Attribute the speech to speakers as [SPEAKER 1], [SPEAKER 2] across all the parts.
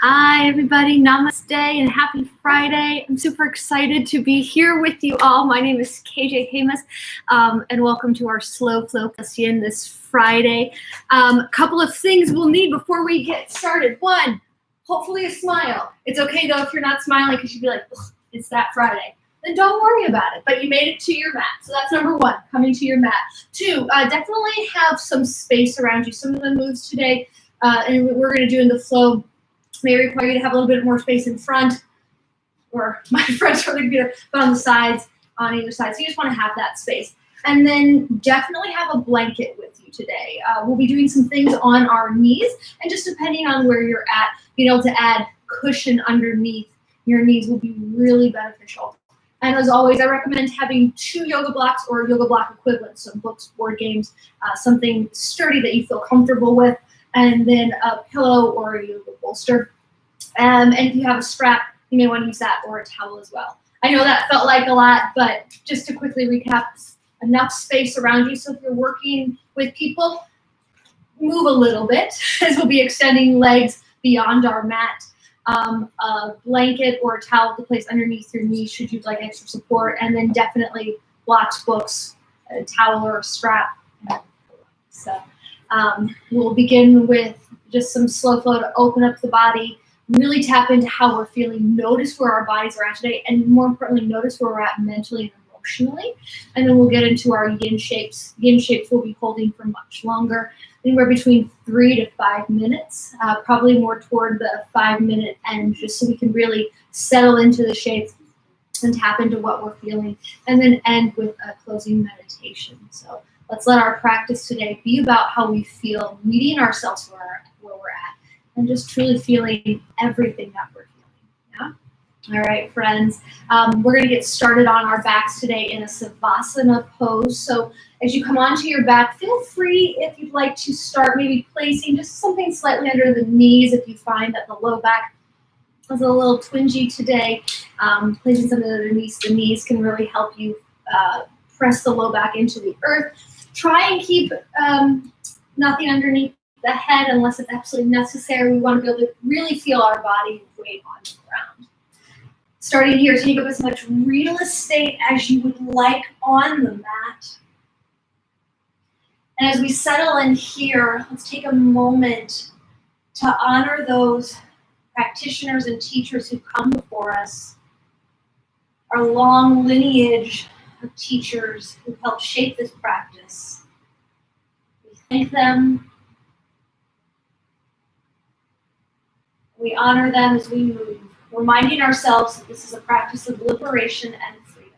[SPEAKER 1] Hi, everybody. Namaste and happy Friday. I'm super excited to be here with you all. My name is KJ Hamas, and welcome to our Slow Flow Yin this Friday. A couple of things we'll need before we get started. One, hopefully a smile. It's okay, though, if you're not smiling, because you'd be like, it's that Friday. Then don't worry about it, but you made it to your mat. So that's number one, coming to your mat. Two, definitely have some space around you. Some of the moves today, and we're going to do in the flow, may require you to have a little bit more space in front, or my front's really good, but on the sides, on either side. So you just want to have that space. And then definitely have a blanket with you today. We'll be doing some things on our knees, and just depending on where you're at, being able to add cushion underneath your knees will be really beneficial. And as always, I recommend having 2 yoga blocks or yoga block equivalents, so books, board games, something sturdy that you feel comfortable with, and then a pillow or a yoga bolster. And if you have a strap, you may want to use that, or a towel as well. I know that felt like a lot, but just to quickly recap, enough space around you. So if you're working with people, move a little bit, as we'll be extending legs beyond our mat. A blanket or a towel to place underneath your knees should you like extra support, and then definitely blocks, books, a towel or a strap. So we'll begin with just some slow flow to open up the body, really tap into how we're feeling, notice where our bodies are at today, and more importantly, notice where we're at mentally and emotionally. And then we'll get into our yin shapes. Yin shapes we'll be holding for much longer, anywhere between 3 to 5 minutes, probably more toward the 5-minute end, just so we can really settle into the shape and tap into what we're feeling, and then end with a closing meditation. So let's let our practice today be about how we feel, meeting ourselves where we're at, and just truly feeling everything that we're feeling. Yeah? All right, friends. We're going to get started on our backs today in a Savasana pose. So as you come onto your back, feel free, if you'd like, to start maybe placing just something slightly under the knees if you find that the low back is a little twingy today. Placing something underneath the knees can really help you press the low back into the earth. Try and keep nothing underneath the head unless it's absolutely necessary. We want to be able to really feel our body weight on the ground. Starting here, take up as much real estate as you would like on the mat. And as we settle in here, let's take a moment to honor those practitioners and teachers who come before us, our long lineage of teachers who helped shape this practice. We thank them. We honor them as we move, reminding ourselves that this is a practice of liberation and freedom.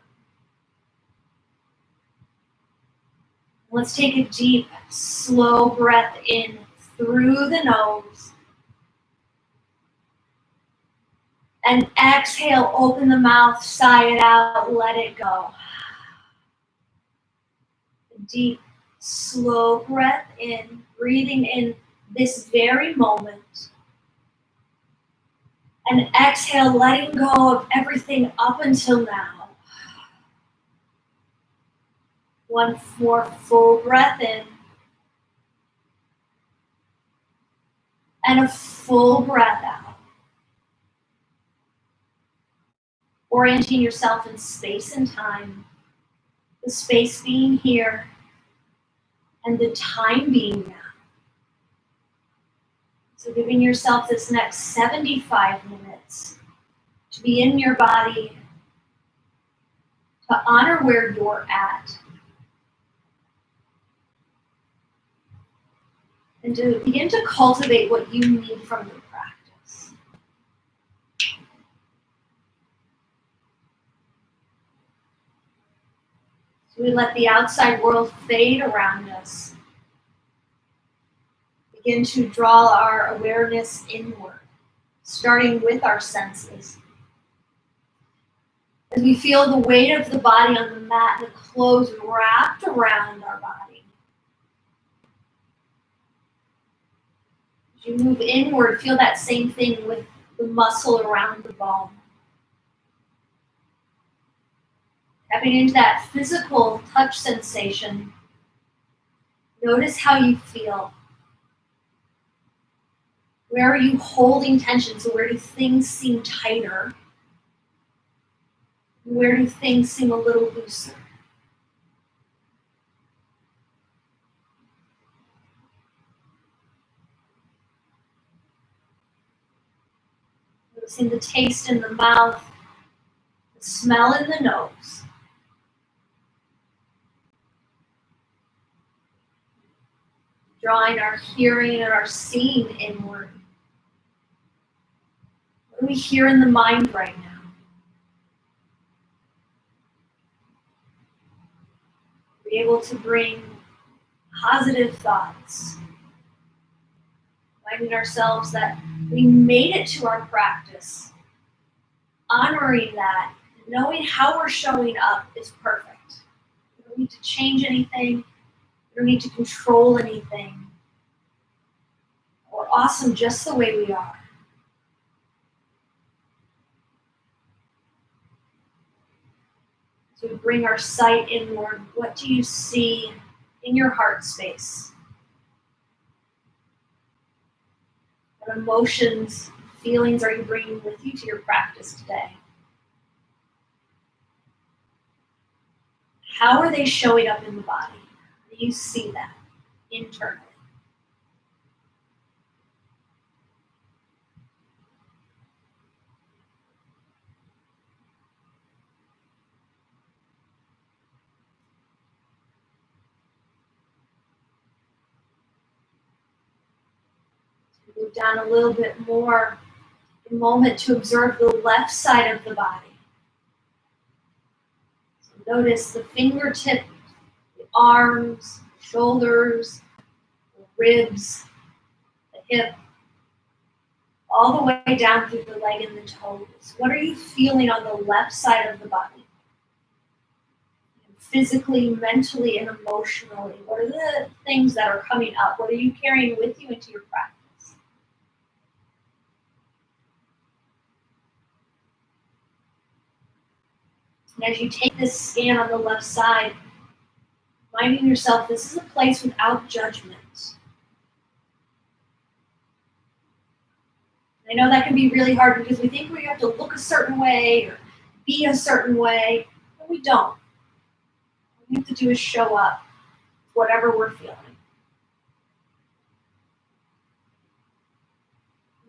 [SPEAKER 1] Let's take a deep, slow breath in through the nose. And exhale, open the mouth, sigh it out, let it go. A deep, slow breath in, breathing in this very moment. And exhale, letting go of everything up until now. One more full breath in. And a full breath out. Orienting yourself in space and time. The space being here and the time being now. So giving yourself this next 75 minutes to be in your body, to honor where you're at, and to begin to cultivate what you need from the practice. So we let the outside world fade around us. Begin to draw our awareness inward, starting with our senses. As we feel the weight of the body on the mat, the clothes wrapped around our body. As you move inward, feel that same thing with the muscle around the bone. Tapping into that physical touch sensation. Notice how you feel. Where are you holding tension? So where do things seem tighter? Where do things seem a little looser? Noticing the taste in the mouth, the smell in the nose. Drawing our hearing and our seeing inward. What do we hear in the mind right now? Be able to bring positive thoughts. Reminding ourselves that we made it to our practice. Honoring that, knowing how we're showing up is perfect. We don't need to change anything. We don't need to control anything. We're awesome just the way we are. So we bring our sight inward. What do you see in your heart space? What emotions, feelings are you bringing with you to your practice today? How are they showing up in the body? Do you see that internally? Move down a little bit more. A moment to observe the left side of the body. So notice the fingertips, the arms, shoulders, the ribs, the hip, all the way down through the leg and the toes. What are you feeling on the left side of the body? Physically, mentally, and emotionally. What are the things that are coming up? What are you carrying with you into your practice? And as you take this scan on the left side, reminding yourself this is a place without judgment. I know that can be really hard because we think we have to look a certain way or be a certain way, but we don't. All we have to do is show up, whatever we're feeling.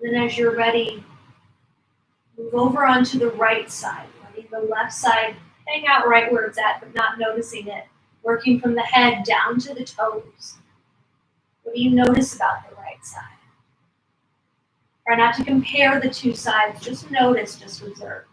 [SPEAKER 1] And then as you're ready, move over onto the right side, letting the left side hang out right where it's at, but not noticing it. Working from the head down to the toes. What do you notice about the right side? Try not to compare the two sides, just notice, just observe.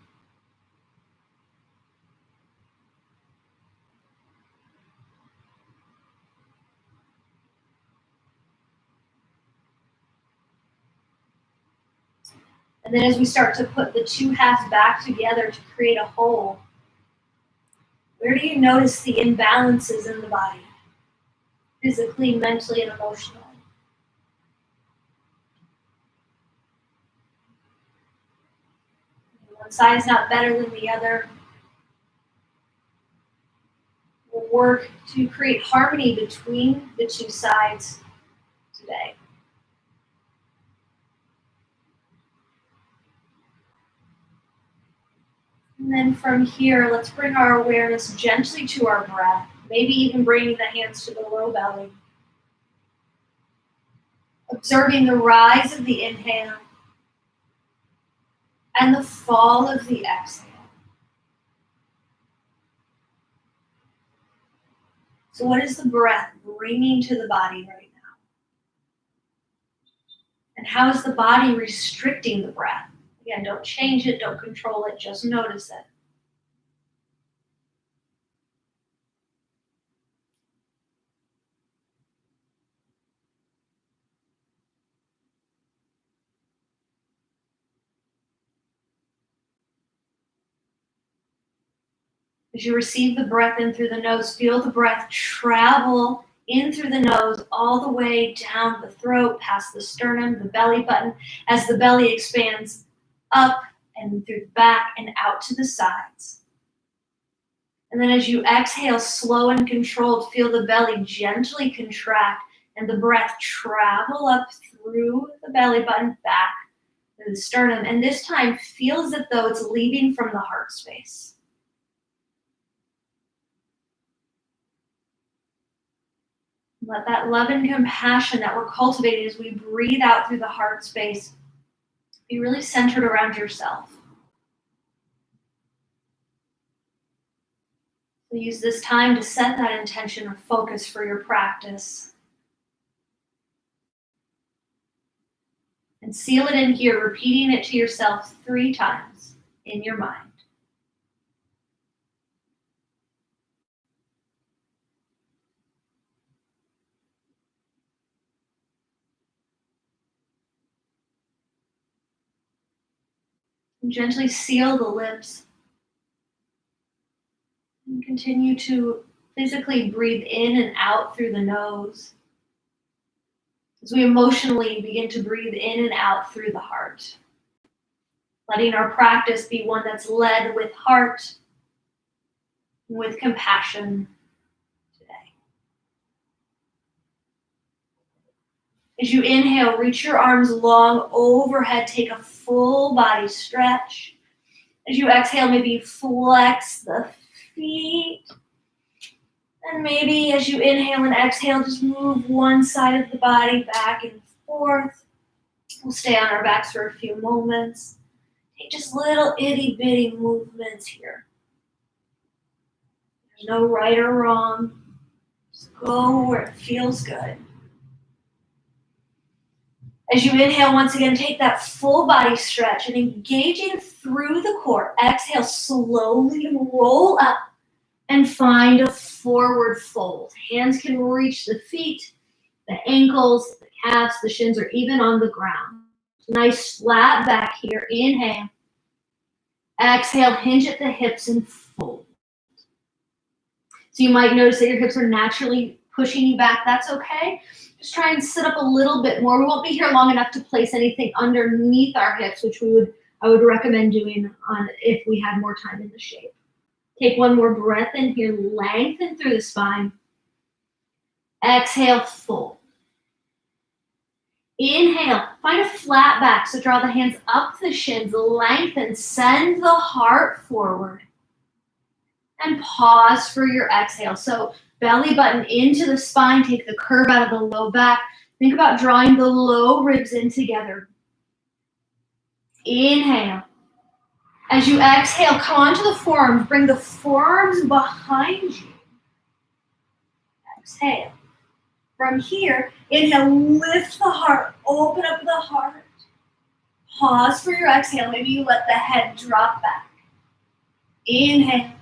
[SPEAKER 1] And then as we start to put the two halves back together to create a whole, where do you notice the imbalances in the body? Physically, mentally, and emotionally. One side is not better than the other. We'll work to create harmony between the two sides today. And then from here, let's bring our awareness gently to our breath, maybe even bringing the hands to the low belly. Observing the rise of the inhale and the fall of the exhale. So what is the breath bringing to the body right now? And how is the body restricting the breath? Again, don't change it, don't control it, just notice it. As you receive the breath in through the nose, feel the breath travel in through the nose, all the way down the throat, past the sternum, the belly button, as the belly expands up and through the back and out to the sides. And then as you exhale, slow and controlled, feel the belly gently contract, and the breath travel up through the belly button back to the sternum. And this time feel as though it's leaving from the heart space. Let that love and compassion that we're cultivating as we breathe out through the heart space be really centered around yourself. So use this time to set that intention or focus for your practice. And seal it in here, repeating it to yourself 3 times in your mind. And gently seal the lips. And continue to physically breathe in and out through the nose as we emotionally begin to breathe in and out through the heart. Letting our practice be one that's led with heart and with compassion today. As you inhale, reach your arms long overhead, take a full body stretch. As you exhale, maybe flex the feet. And maybe as you inhale and exhale, just move one side of the body back and forth. We'll stay on our backs for a few moments. Take just little itty bitty movements here. There's no right or wrong. Just go where it feels good. As you inhale, once again, take that full body stretch and engaging through the core. Exhale, slowly roll up and find a forward fold. Hands can reach the feet, the ankles, the calves, the shins, or even on the ground. Nice flat back here. Inhale. Exhale, hinge at the hips and fold. So you might notice that your hips are naturally pushing you back. That's okay. Just try and sit up a little bit more. We won't be here long enough to place anything underneath our hips, which I would recommend doing if we had more time in the shape. Take one more breath in here, lengthen through the spine. Exhale, fold. Inhale, find a flat back, so draw the hands up the shins, lengthen, send the heart forward. And pause for your exhale. So belly button into the spine, take the curve out of the low back. Think about drawing the low ribs in together. Inhale. As you exhale, come onto the forearms, bring the forearms behind you. Exhale. From here, inhale, lift the heart, open up the heart. Pause for your exhale. Maybe you let the head drop back. Inhale.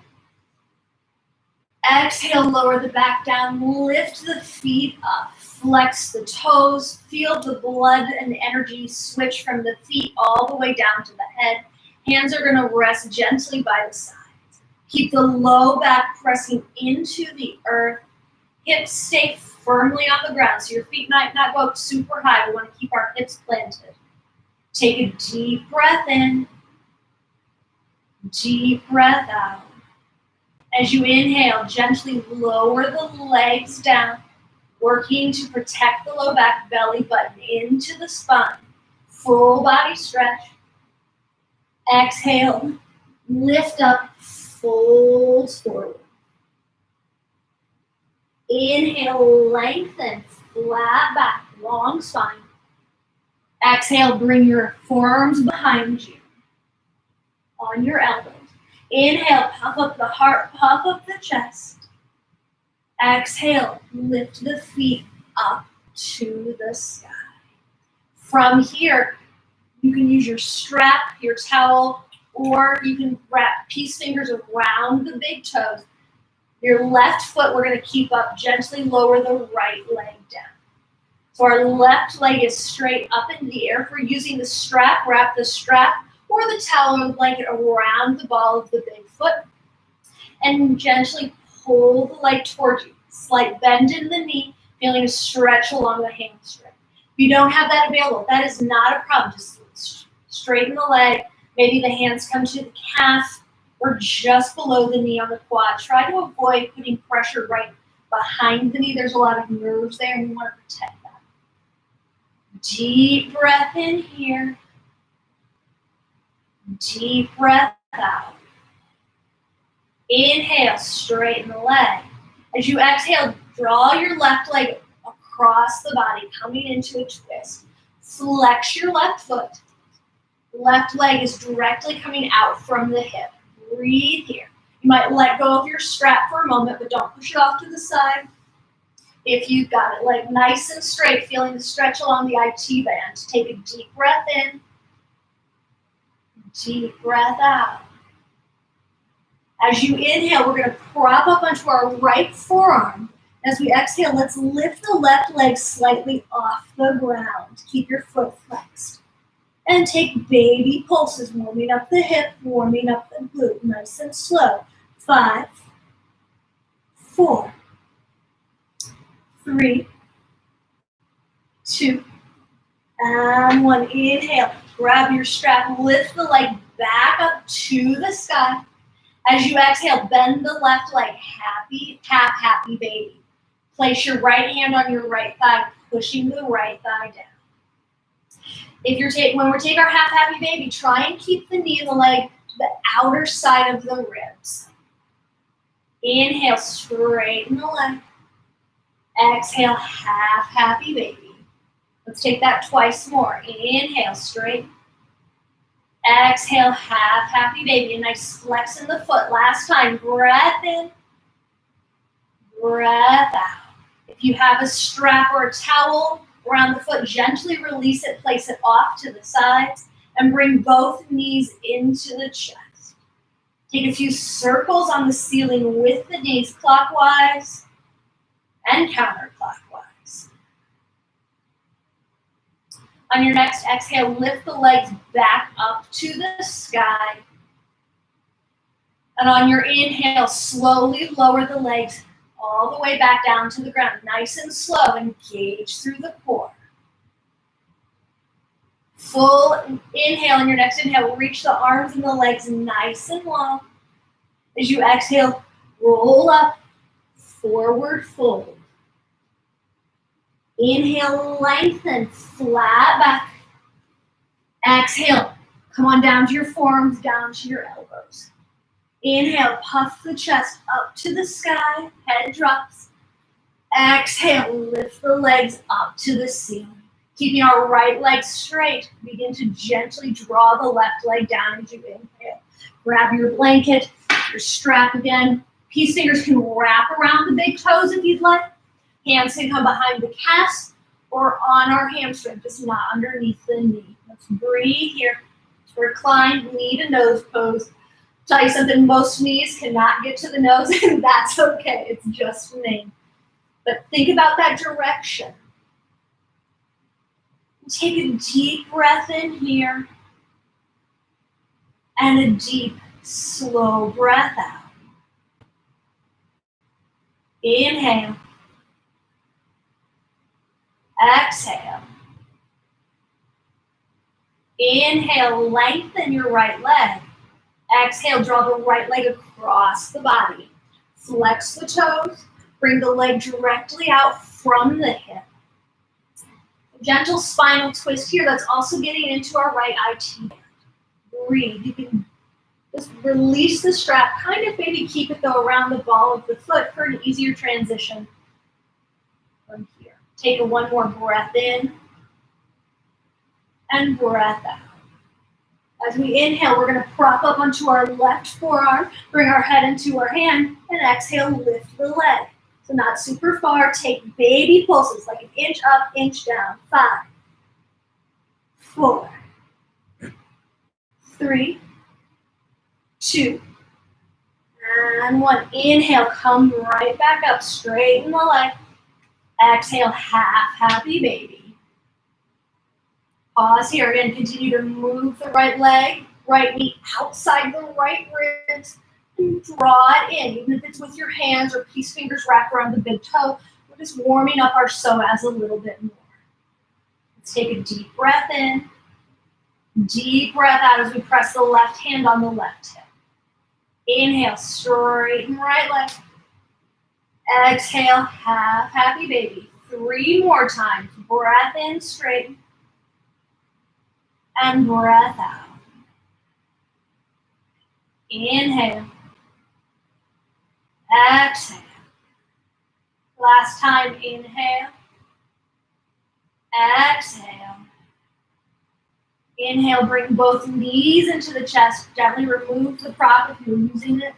[SPEAKER 1] Exhale, lower the back down, lift the feet up, flex the toes, feel the blood and energy switch from the feet all the way down to the head. Hands are gonna rest gently by the sides. Keep the low back pressing into the earth. Hips stay firmly on the ground, so your feet might not go up super high. We wanna keep our hips planted. Take a deep breath in, deep breath out. As you inhale, gently lower the legs down, working to protect the low back, belly button into the spine. Full body stretch. Exhale, lift up, fold forward. Inhale, lengthen, flat back, long spine. Exhale, bring your forearms behind you on your elbows. Inhale, puff up the heart, puff up the chest. Exhale, lift the feet up to the sky. From here, you can use your strap, your towel, or you can wrap peace fingers around the big toes. Your left foot, we're gonna keep up, gently lower the right leg down. So our left leg is straight up in the air. If we're using the strap, wrap the strap or the towel or blanket around the ball of the big foot and gently pull the leg towards you. Slight bend in the knee, feeling a stretch along the hamstring. If you don't have that available, that is not a problem. Just straighten the leg. Maybe the hands come to the calf or just below the knee on the quad. Try to avoid putting pressure right behind the knee. There's a lot of nerves there, and we want to protect that. Deep breath in here. Deep breath out. Inhale, straighten the leg. As you exhale, draw your left leg across the body, coming into a twist. Flex your left foot. Left leg is directly coming out from the hip. Breathe here. You might let go of your strap for a moment, but don't push it off to the side. If you've got it, leg nice and straight, feeling the stretch along the IT band. Take a deep breath in. Deep breath out. As you inhale, we're going to prop up onto our right forearm. As we exhale, let's lift the left leg slightly off the ground. Keep your foot flexed. And take baby pulses, warming up the hip, warming up the glute, nice and slow. 5, 4, 3, 2, and 1. Inhale, grab your strap, lift the leg back up to the sky. As you exhale, bend the left leg, happy baby. Place your right hand on your right thigh, pushing the right thigh down. When we take our happy baby, try and keep the knee and the leg to the outer side of the ribs. Inhale, straighten the leg. Exhale, happy baby. Let's take that twice more. Inhale, straight. Exhale, happy baby. A nice flex in the foot. Last time, breath in, breath out. If you have a strap or a towel around the foot, gently release it, place it off to the sides, and bring both knees into the chest. Take a few circles on the ceiling with the knees clockwise and counterclockwise. On your next exhale, lift the legs back up to the sky. And on your inhale, slowly lower the legs all the way back down to the ground. Nice and slow, engage through the core. Full inhale on your next inhale, reach the arms and the legs nice and long. As you exhale, roll up, forward fold. Inhale, lengthen, flat back. Exhale, come on down to your forearms, down to your elbows. Inhale, puff the chest up to the sky, head drops. Exhale, lift the legs up to the ceiling. Keeping our right leg straight, begin to gently draw the left leg down as you inhale. Grab your blanket, your strap again. Peace fingers can wrap around the big toes if you'd like. Hands can come behind the calves or on our hamstring, just not underneath the knee. Let's breathe here. Recline, knee to nose pose. Tell you something, most knees cannot get to the nose, and that's okay. It's just me. But think about that direction. Take a deep breath in here and a deep, slow breath out. Inhale. Exhale. Inhale, lengthen your right leg. Exhale, draw the right leg across the body. Flex the toes. Bring the leg directly out from the hip. Gentle spinal twist here. That's also getting into our right IT band. Breathe. You can just release the strap. Kind of maybe keep it, though, around the ball of the foot for an easier transition from here. Take one more breath in and breath out. As we inhale, we're going to prop up onto our left forearm, bring our head into our hand, and exhale, lift the leg. So not super far. Take baby pulses, like an inch up, inch down. 5, 4, 3, 2, and 1. Inhale, come right back up, straighten the leg. Exhale, happy baby. Pause here. Again, continue to move the right leg, right knee outside the right ribs. And draw it in, even if it's with your hands or peace fingers wrapped around the big toe. We're just warming up our psoas a little bit more. Let's take a deep breath in. Deep breath out as we press the left hand on the left hip. Inhale, straighten right leg. Exhale, half happy baby. 3 more times. Breath in straight. And breath out. Inhale. Exhale. Last time, inhale. Exhale. Inhale, bring both knees into the chest. Gently remove the prop if you're using it.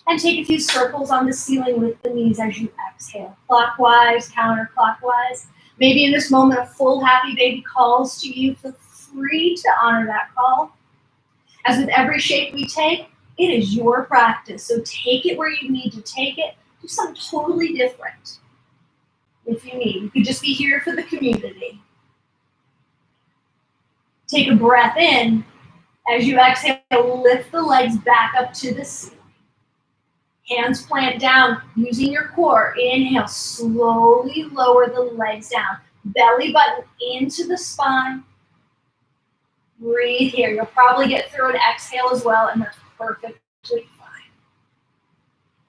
[SPEAKER 1] And take a few circles on the ceiling with the knees as you exhale. Clockwise, counterclockwise. Maybe in this moment, a full happy baby calls to you. Feel free to honor that call. As with every shape we take, it is your practice. So take it where you need to take it. Do something totally different if you need. You could just be here for the community. Take a breath in. As you exhale, lift the legs back up to the ceiling. Hands plant down using your core. Inhale, slowly lower the legs down. Belly button into the spine. Breathe here. You'll probably get through an exhale as well, and that's perfectly fine.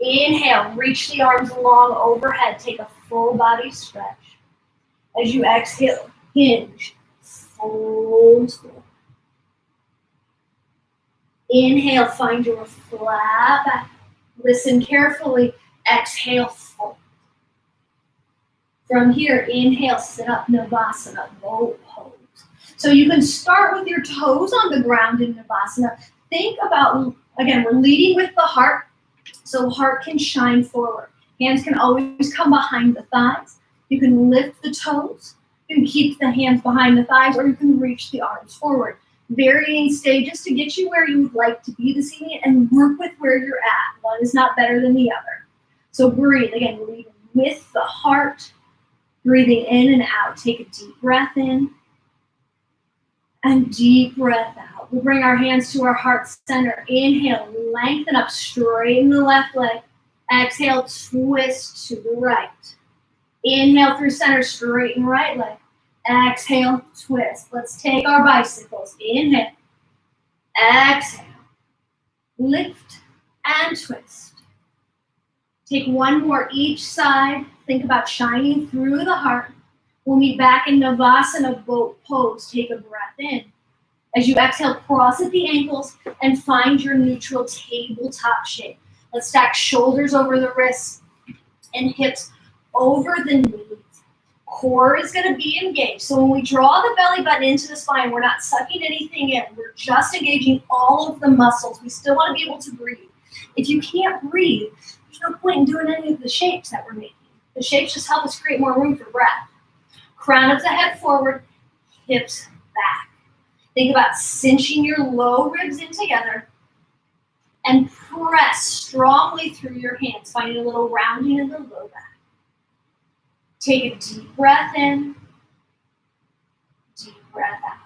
[SPEAKER 1] Inhale, reach the arms long overhead. Take a full body stretch. As you exhale, hinge, fold forward. Inhale, find your flat back. Listen carefully. Exhale, fold. From here, inhale, sit up, Navasana, boat pose. So you can start with your toes on the ground in Navasana. Think about, again, we're leading with the heart, so heart can shine forward. Hands can always come behind the thighs. You can lift the toes. You can keep the hands behind the thighs, or you can reach the arms forward. Varying stages to get you where you would like to be this evening, and work with where you're at. One is not better than the other. So breathe, again, leading with the heart, breathing in and out. Take a deep breath in and deep breath out. We'll bring our hands to our heart center. Inhale, lengthen up, straighten the left leg. Exhale, twist to the right. Inhale through center, straighten right leg. Exhale, twist. Let's take our bicycles. Inhale. Exhale. Lift and twist. Take one more each side. Think about shining through the heart. We'll meet back in Navasana boat pose. Take a breath in. As you exhale, cross at the ankles and find your neutral tabletop shape. Let's stack shoulders over the wrists and hips over the knees. Core is going to be engaged. So when we draw the belly button into the spine, we're not sucking anything in. We're just engaging all of the muscles. We still want to be able to breathe. If you can't breathe, there's no point in doing any of the shapes that we're making. The shapes just help us create more room for breath. Crown of the head forward, hips back. Think about cinching your low ribs in together and press strongly through your hands, finding a little rounding in the low back. Take a deep breath in, deep breath out.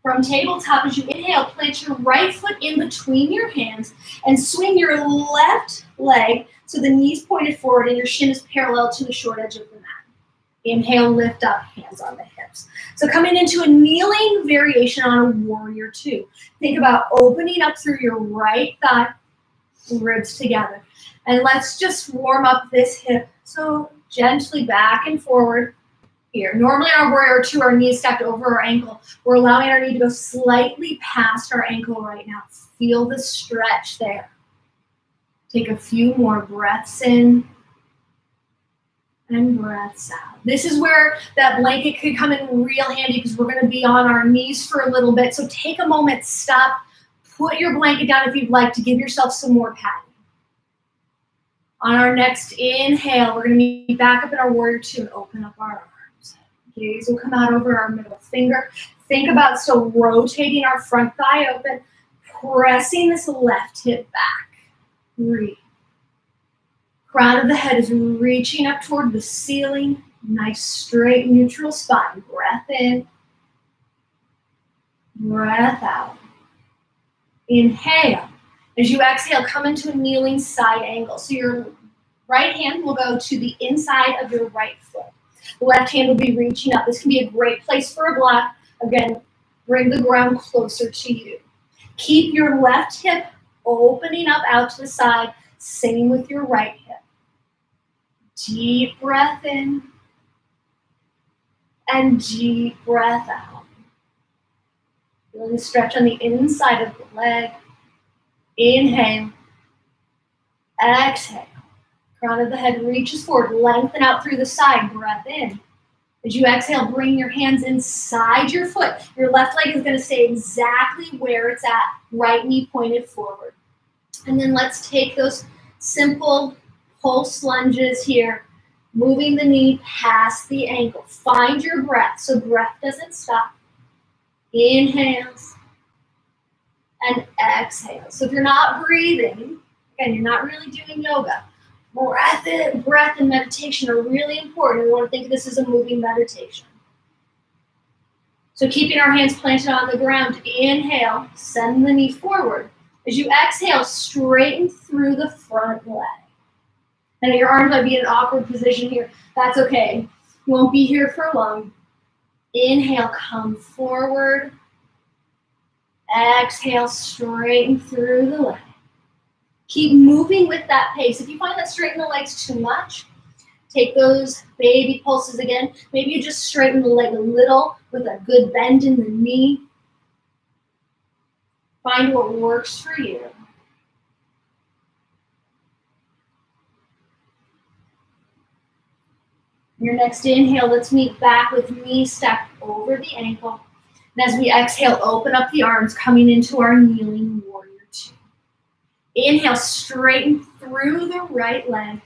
[SPEAKER 1] From tabletop, as you inhale, plant your right foot in between your hands and swing your left leg so the knees pointed forward and your shin is parallel to the short edge of the mat. Inhale, lift up, hands on the hips. So coming into a kneeling variation on a warrior two. Think about opening up through your right thigh, ribs together. And let's just warm up this hip. So gently back and forward here. Normally our warrior two, our knees stacked over our ankle. We're allowing our knee to go slightly past our ankle right now. Feel the stretch there. Take a few more breaths in and breaths out. This is where that blanket could come in real handy because we're going to be on our knees for a little bit. So take a moment, stop, put your blanket down if you'd like to give yourself some more padding. On our next inhale, we're going to be back up in our warrior two and open up our arms. Gaze will come out over our middle finger. Think about still rotating our front thigh open, pressing this left hip back. Breathe. Crown of the head is reaching up toward the ceiling. Nice straight neutral spine. Breath in. Breath out. Inhale. As you exhale, come into a kneeling side angle. So your right hand will go to the inside of your right foot. The left hand will be reaching up. This can be a great place for a block. Again, bring the ground closer to you. Keep your left hip opening up out to the side. Same with your right hip. Deep breath in and deep breath out. Feeling the stretch on the inside of the leg. Inhale. Exhale. Crown of the head reaches forward. Lengthen out through the side. Breath in. As you exhale, bring your hands inside your foot. Your left leg is going to stay exactly where it's at. Right knee pointed forward. And then let's take those simple pulse lunges here. Moving the knee past the ankle. Find your breath so breath doesn't stop. Inhales and exhales. So if you're not breathing, again, you're not really doing yoga. Breath and meditation are really important. We want to think of this as a moving meditation. So keeping our hands planted on the ground. Inhale, send the knee forward. As you exhale, straighten through the front leg. And your arms might be in an awkward position here. That's okay. You won't be here for long. Inhale, come forward. Exhale, straighten through the leg. Keep moving with that pace. If you find that straighten the legs too much, take those baby pulses again. Maybe you just straighten the leg a little with a good bend in the knee. Find what works for you. Your next inhale, let's meet back with knees stacked over the ankle. And as we exhale, open up the arms, coming into our kneeling warrior two. Inhale, straighten through the right leg.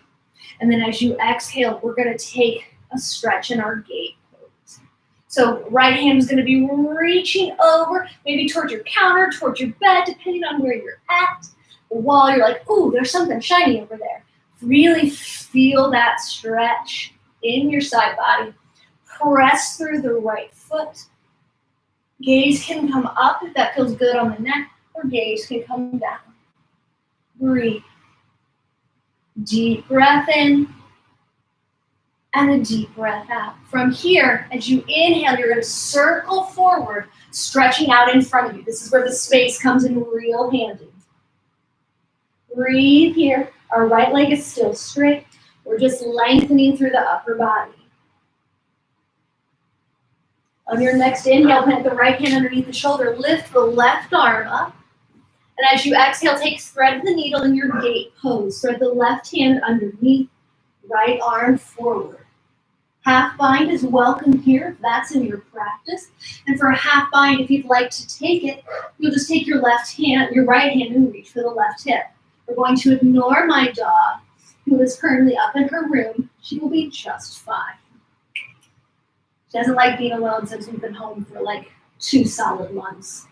[SPEAKER 1] And then as you exhale, we're going to take a stretch in our gate pose. So right hand is going to be reaching over, maybe towards your counter, towards your bed, depending on where you're at. The wall, you're like, ooh, there's something shiny over there. Really feel that stretch in your side body. Press through the right foot. Gaze can come up if that feels good on the neck, or gaze can come down. Breathe. Deep breath in and a deep breath out. From here, as you inhale, you're going to circle forward, stretching out in front of you. This is where the space comes in real handy. Breathe here. Our right leg is still straight. We're just lengthening through the upper body. On your next inhale, plant the right hand underneath the shoulder. Lift the left arm up. And as you exhale, thread the needle in your gate pose. Thread the left hand underneath, right arm forward. Half bind is welcome here if that's in your practice. And for a half bind, if you'd like to take it, you'll just take your right hand and reach for the left hip. We're going to ignore my dog, who is currently up in her room. She will be just fine. She doesn't like being alone since we've been home for like 2 solid months.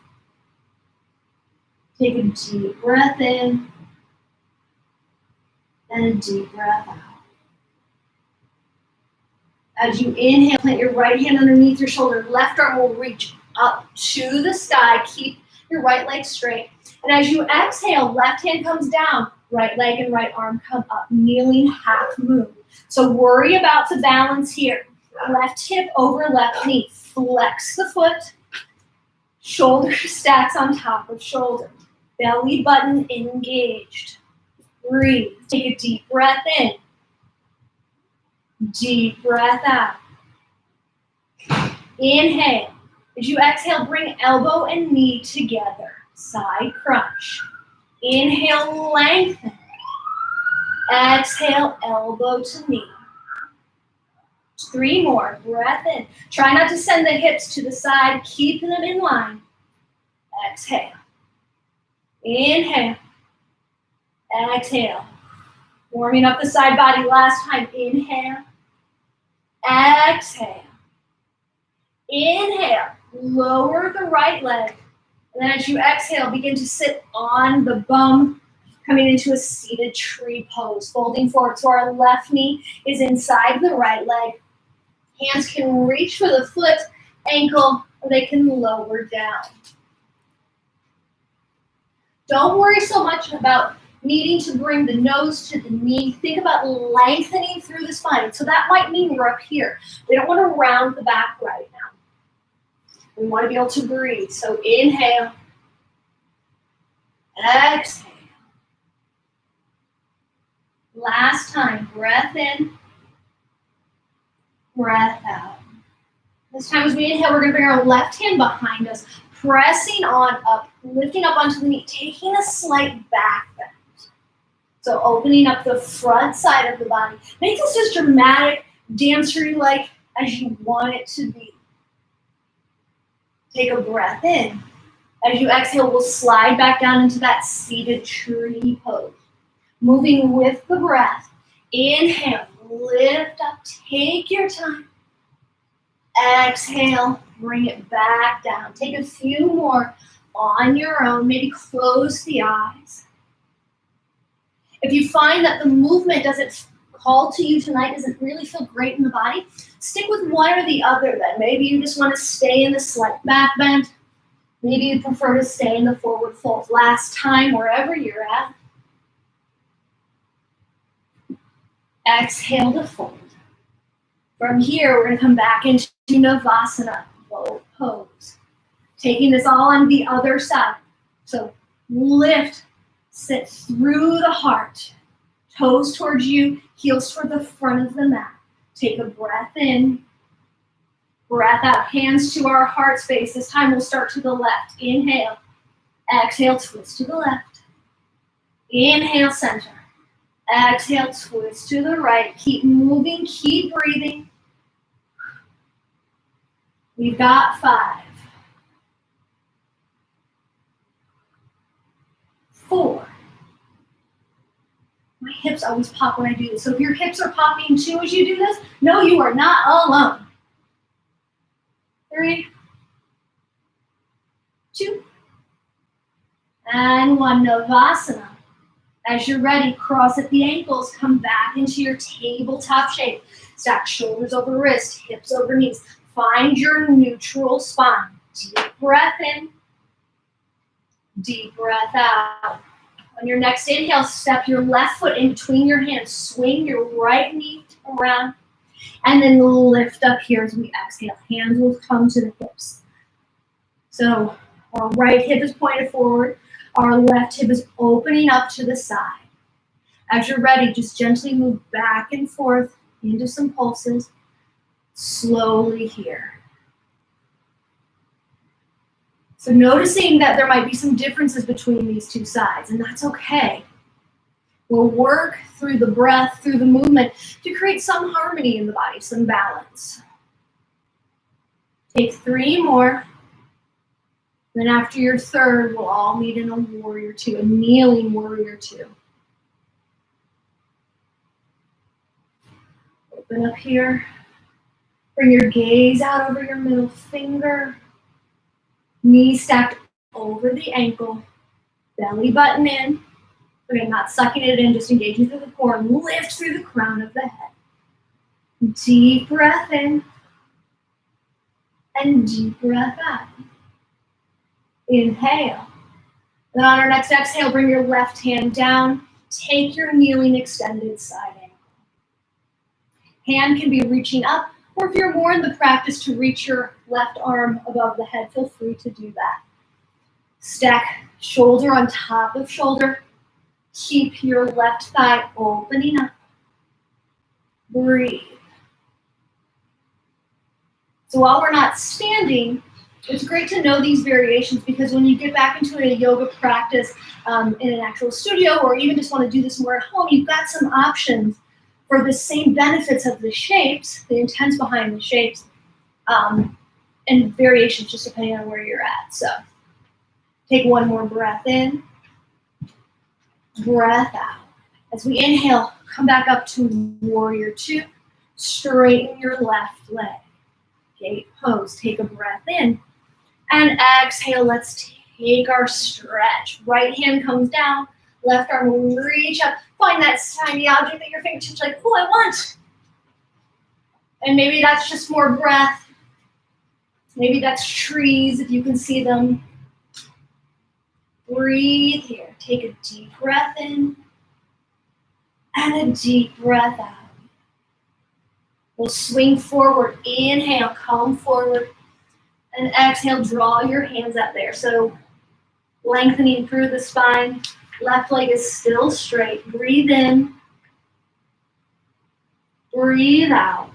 [SPEAKER 1] Take a deep breath in and a deep breath out. As you inhale, plant your right hand underneath your shoulder. Left arm will reach up to the sky. Keep your right leg straight. And as you exhale, left hand comes down. Right leg and right arm come up. Kneeling half moon. So worry about the balance here. Left hip over left knee. Flex the foot. Shoulder stacks on top of shoulder. Belly button engaged. Breathe. Take a deep breath in. Deep breath out. Inhale. As you exhale, bring elbow and knee together. Side crunch. Inhale, lengthen. Exhale, elbow to knee. 3 more. Breath in. Try not to send the hips to the side. Keep them in line. Exhale. Inhale. Exhale. Warming up the side body last time. Inhale. Exhale. Inhale. Lower the right leg. And then as you exhale, begin to sit on the bum, coming into a seated tree pose. Folding forward so our left knee is inside the right leg. Hands can reach for the foot, ankle, or they can lower down. Don't worry so much about needing to bring the nose to the knee. Think about lengthening through the spine. So that might mean we're up here. We don't want to round the back right now. We want to be able to breathe. So inhale. Exhale. Last time. Breath in. breath out. This time as we inhale, we're going to bring our left hand behind us, pressing on up, lifting up onto the knee, taking a slight back bend. So opening up the front side of the body. Make this as dramatic, dancery-like as you want it to be. Take a breath in. As you exhale, we'll slide back down into that seated tree pose. Moving with the breath. Inhale, lift up, take your time. Exhale, bring it back down. Take a few more on your own. Maybe close the eyes. If you find that the movement doesn't call to you tonight, doesn't really feel great in the body, stick with one or the other then. Maybe you just want to stay in the slight back bend. Maybe you prefer to stay in the forward fold. Last time, wherever you're at. Exhale to fold. From here, we're going to come back into Navasana pose. Taking this all on the other side. So lift, sit through the heart. Toes towards you, heels toward the front of the mat. Take a breath in. Breath out, hands to our heart space. This time we'll start to the left. Inhale. Exhale, twist to the left. Inhale, center. Exhale, twist to the right. Keep moving, keep breathing. We've got 5, 4. My hips always pop when I do this. So if your hips are popping too as you do this, no, you are not alone. 3, 2, and 1. Navasana. As you're ready, cross at the ankles, come back into your tabletop shape. Stack shoulders over wrists, hips over knees. Find your neutral spine. Deep breath in, deep breath out. On your next inhale, step your left foot in between your hands. Swing your right knee around. And then lift up here as we exhale. Hands will come to the hips. So our right hip is pointed forward. Our left hip is opening up to the side. As you're ready, just gently move back and forth into some pulses. Slowly here. So noticing that there might be some differences between these two sides, and that's okay. We'll work through the breath, through the movement, to create some harmony in the body, some balance. Take 3 more. Then after your third, we'll all meet in a warrior 2, a kneeling warrior 2. Open up here. Bring your gaze out over your middle finger. Knees stacked over the ankle. Belly button in. Again, not sucking it in, just engaging through the core. Lift through the crown of the head. Deep breath in. And deep breath out. Inhale. Then on our next exhale, bring your left hand down. Take your kneeling extended side angle. Hand can be reaching up, or if you're more in the practice to reach your left arm above the head, feel free to do that. Stack shoulder on top of shoulder. Keep your left thigh opening up. Breathe. So while we're not standing, it's great to know these variations, because when you get back into a yoga practice in an actual studio, or even just want to do this more at home, you've got some options for the same benefits of the shapes, the intents behind the shapes, and variations just depending on where you're at. So take 1 more breath in, breath out. As we inhale, come back up to warrior 2. Straighten your left leg. Gate pose. Take a breath in. And exhale. Let's take our stretch. Right hand comes down. Left arm will reach up. Find that tiny object at your fingertips, like, oh, I want. And maybe that's just more breath. Maybe that's trees, if you can see them. Breathe here. Take a deep breath in. And a deep breath out. We'll swing forward. Inhale, come forward. And exhale, draw your hands out there. So lengthening through the spine. Left leg is still straight. Breathe in. Breathe out.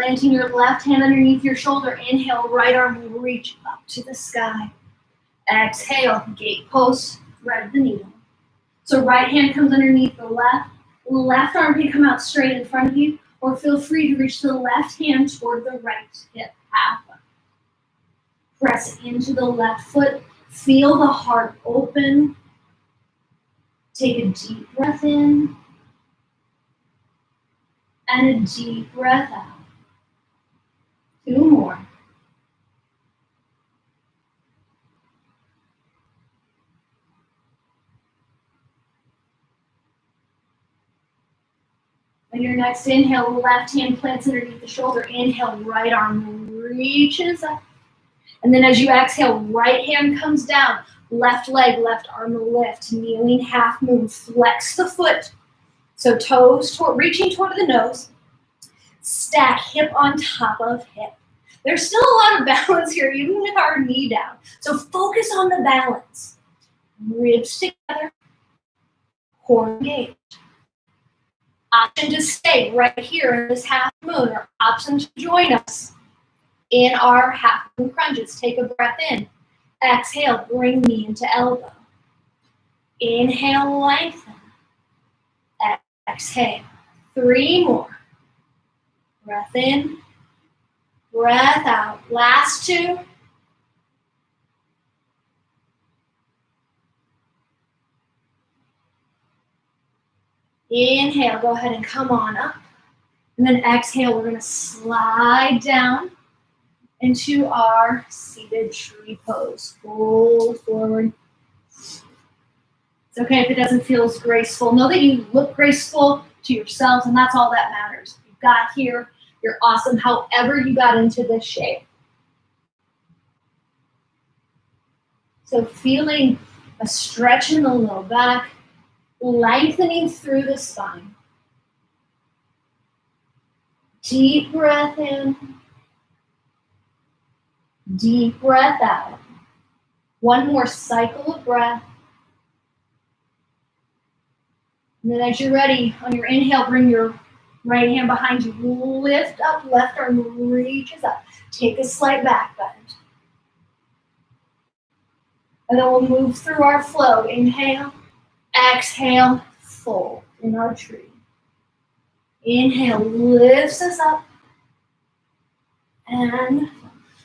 [SPEAKER 1] Planting your left hand underneath your shoulder. Inhale, right arm will reach up to the sky. Exhale, gate post, thread the needle. So right hand comes underneath the left. Left arm can come out straight in front of you, or feel free to reach the left hand toward the right hip halfway. Press into the left foot. Feel the heart open. Take a deep breath in and a deep breath out. 2 more. On your next inhale, left hand plants underneath the shoulder. Inhale, right arm reaches up. And then as you exhale, right hand comes down. Left leg, left arm lift. Kneeling half moon. Flex the foot. So toes reaching toward the nose. Stack hip on top of hip. There's still a lot of balance here, even with our knee down. So focus on the balance. Ribs together. Core engaged. Option to stay right here in this half moon, or option to join us in our half moon crunches. Take a breath in. Exhale, bring knee into elbow. Inhale, lengthen. Exhale. 3 more. Breath in. Breath out. Last 2. Inhale, go ahead and come on up. And then exhale, we're going to slide down into our seated tree pose. Fold forward. It's okay if it doesn't feel as graceful. Know that you look graceful to yourselves, and that's all that matters. You got here, you're awesome, however you got into this shape. So feeling a stretch in the low back, lengthening through the spine. Deep breath in. Deep breath out. 1 more cycle of breath. And then as you're ready, on your inhale, bring your right hand behind you. Lift up, left arm reaches up. Take a slight back bend. And then we'll move through our flow. Inhale, exhale, fold in our tree. Inhale, lifts us up. And you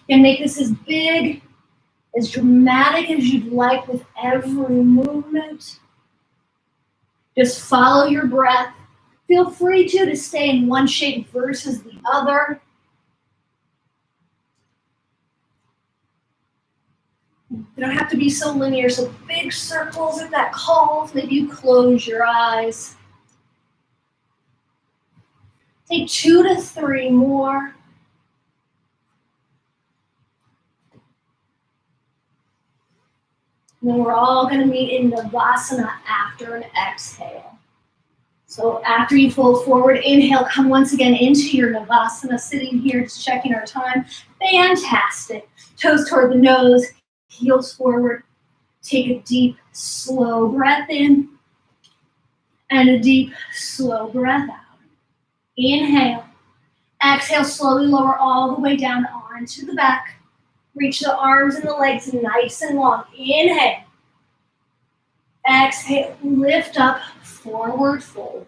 [SPEAKER 1] can make this as big, as dramatic as you'd like with every movement. Just follow your breath. Feel free to stay in one shape versus the other. You don't have to be so linear, so big circles if that calls. Maybe you close your eyes. Take 2 to 3 more. And then we're all going to meet in Navasana after an exhale. So after you fold forward, inhale, come once again into your Navasana, sitting here, just checking our time. Fantastic. Toes toward the nose, heels forward. Take a deep, slow breath in and a deep, slow breath out. Inhale. Exhale, slowly lower all the way down onto the back. Reach the arms and the legs nice and long. Inhale. Exhale, lift up, forward fold.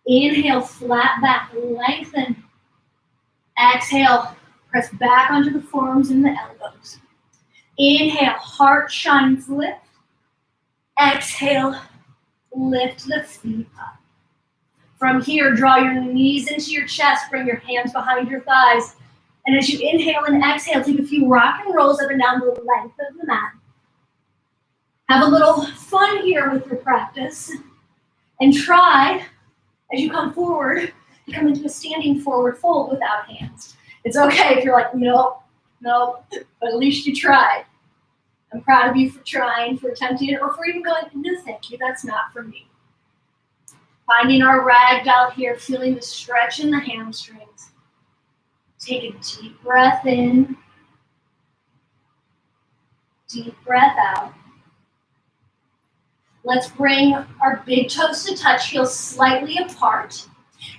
[SPEAKER 1] Inhale, flat back, lengthen. Exhale, press back onto the forearms and the elbows. Inhale, heart shines, lift. Exhale, lift the feet up. From here, draw your knees into your chest, bring your hands behind your thighs. And as you inhale and exhale, take a few rock and rolls up and down the length of the mat. Have a little fun here with your practice. And try, as you come forward, to come into a standing forward fold without hands. It's okay if you're like, nope, but at least you tried. I'm proud of you for trying, for attempting it, or for even going, no thank you, that's not for me. Finding our ragdoll here, feeling the stretch in the hamstrings. Take a deep breath in. Deep breath out. Let's bring our big toes to touch, heels slightly apart.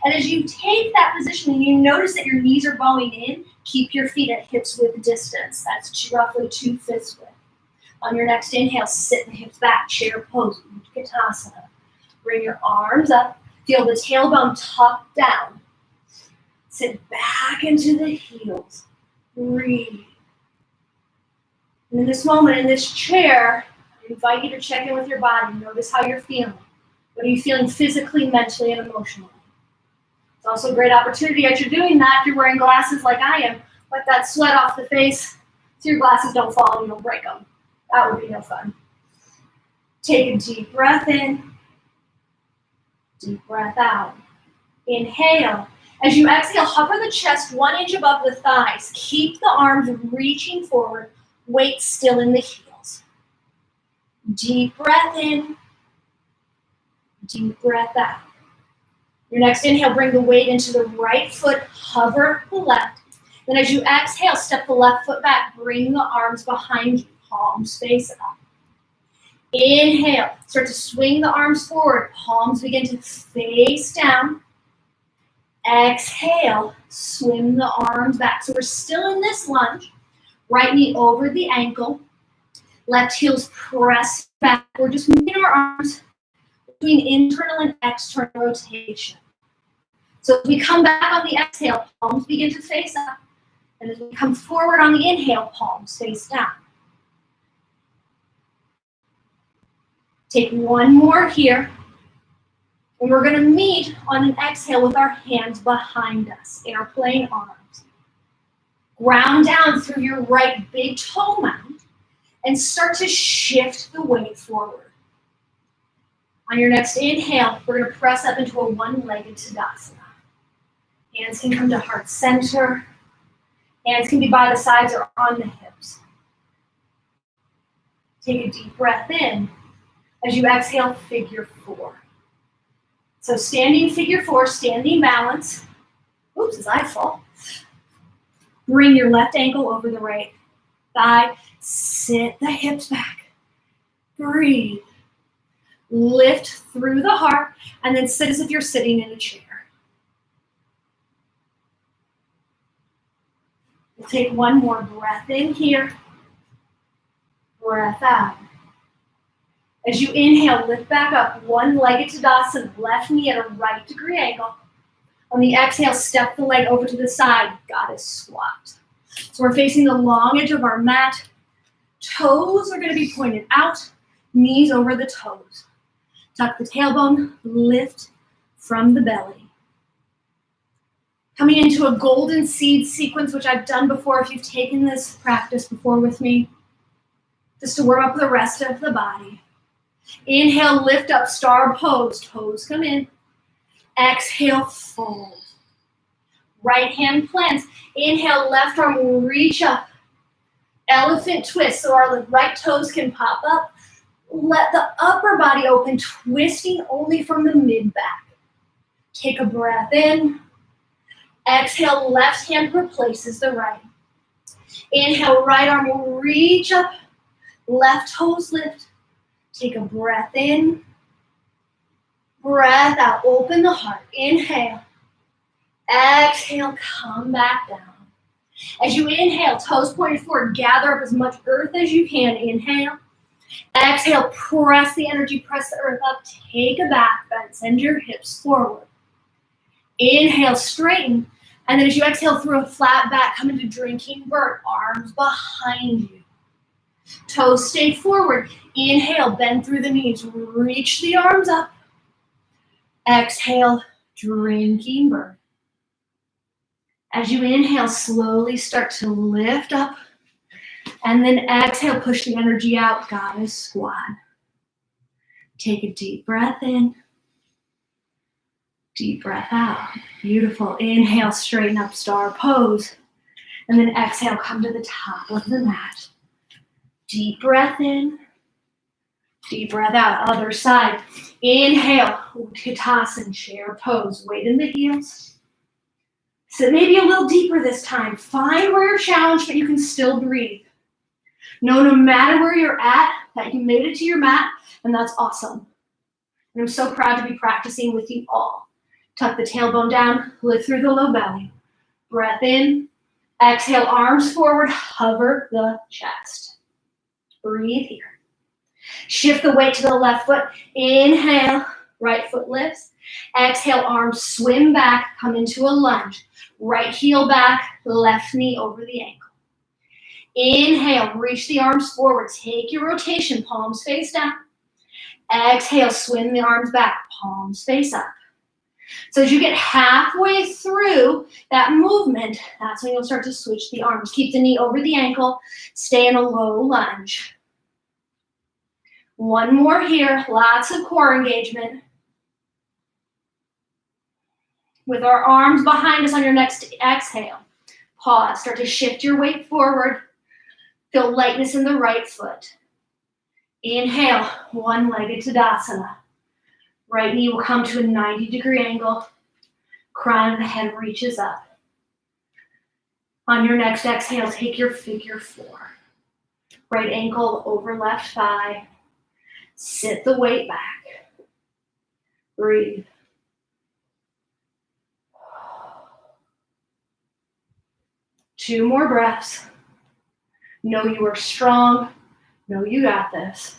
[SPEAKER 1] And as you take that position and you notice that your knees are bowing in, keep your feet at hips width distance. That's roughly 2 fists width. On your next inhale, sit the hips back, chair pose, Utkatasana. Bring your arms up, feel the tailbone tuck down. Sit back into the heels, breathe. And in this moment, in this chair, I invite you to check in with your body. Notice how you're feeling. What are you feeling physically, mentally, and emotionally? It's also a great opportunity as you're doing that, if you're wearing glasses like I am, let that sweat off the face so your glasses don't fall and you don't break them. That would be no fun. Take a deep breath in, deep breath out. Inhale. As you exhale, hover the chest 1 inch above the thighs. Keep the arms reaching forward, weight still in the heels. Deep breath in, deep breath out. Your next inhale, bring the weight into the right foot, hover the left. Then as you exhale, step the left foot back, bring the arms behind you, palms face up. Inhale, start to swing the arms forward, palms begin to face down. Exhale, swim the arms back. So we're still in this lunge, right knee over the ankle, left heels press back. We're just moving our arms between internal and external rotation. So as we come back on the exhale, palms begin to face up. And as we come forward on the inhale, palms face down. Take one more here. And we're going to meet on an exhale with our hands behind us, airplane arms. Ground down through your right big toe mound and start to shift the weight forward. On your next inhale, we're going to press up into a one-legged Tadasana. Hands can come to heart center. Hands can be by the sides or on the hips. Take a deep breath in. As you exhale, figure 4. So standing figure 4, standing balance. Oops, as I fall. Bring your left ankle over the right thigh. Sit the hips back. Breathe. Lift through the heart and then sit as if you're sitting in a chair. We'll take one more breath in here. Breath out. As you inhale, lift back up, one-legged Tadasana, left knee at a right degree angle. On the exhale, step the leg over to the side, goddess squat. So we're facing the long edge of our mat. Toes are going to be pointed out, knees over the toes. Tuck the tailbone, lift from the belly. Coming into a golden seed sequence, which I've done before if you've taken this practice before with me, just to warm up the rest of the body. Inhale, lift up, star pose. Toes come in. Exhale, fold. Right hand plants. Inhale, left arm, reach up. Elephant twist, so our right toes can pop up. Let the upper body open, twisting only from the mid-back. Take a breath in. Exhale, left hand replaces the right. Inhale, right arm will reach up. Left toes lift. Take a breath in. Breath out, open the heart. Inhale. Exhale, come back down. As you inhale, toes pointed forward, gather up as much earth as you can. Inhale. Exhale, press the energy, press the earth up. Take a back bend, send your hips forward. Inhale, straighten. And then as you exhale through a flat back, come into drinking bird, arms behind you. Toes stay forward. Inhale, bend through the knees, reach the arms up. Exhale, drinking bird. As you inhale, slowly start to lift up. And then exhale, push the energy out, goddess squat. Take a deep breath in. Deep breath out. Beautiful. Inhale, straighten up, star pose. And then exhale, come to the top of the mat. Deep breath in. Deep breath out. Other side. Inhale, Utkatasana, chair pose. Weight in the heels. So maybe a little deeper this time. Find where you're challenged, but you can still breathe. Know no matter where you're at, that you made it to your mat, and that's awesome. And I'm so proud to be practicing with you all. Tuck the tailbone down, lift through the low belly. Breath in. Exhale, arms forward, hover the chest. Breathe here. Shift the weight to the left foot. Inhale, right foot lifts. Exhale, arms swim back, come into a lunge. Right heel back, left knee over the ankle. Inhale, reach the arms forward. Take your rotation, palms face down. Exhale, swim the arms back, palms face up. So as you get halfway through that movement, that's when you'll start to switch the arms. Keep the knee over the ankle. Stay in a low lunge. One more here. Lots of core engagement. With our arms behind us on your next exhale. Pause. Start to shift your weight forward. Feel lightness in the right foot. Inhale, one-legged Tadasana. Right knee will come to a 90-degree angle. Crown of the head reaches up. On your next exhale, take your figure four. Right ankle over left thigh. Sit the weight back. Breathe. Two more breaths. Know you are strong. Know you got this.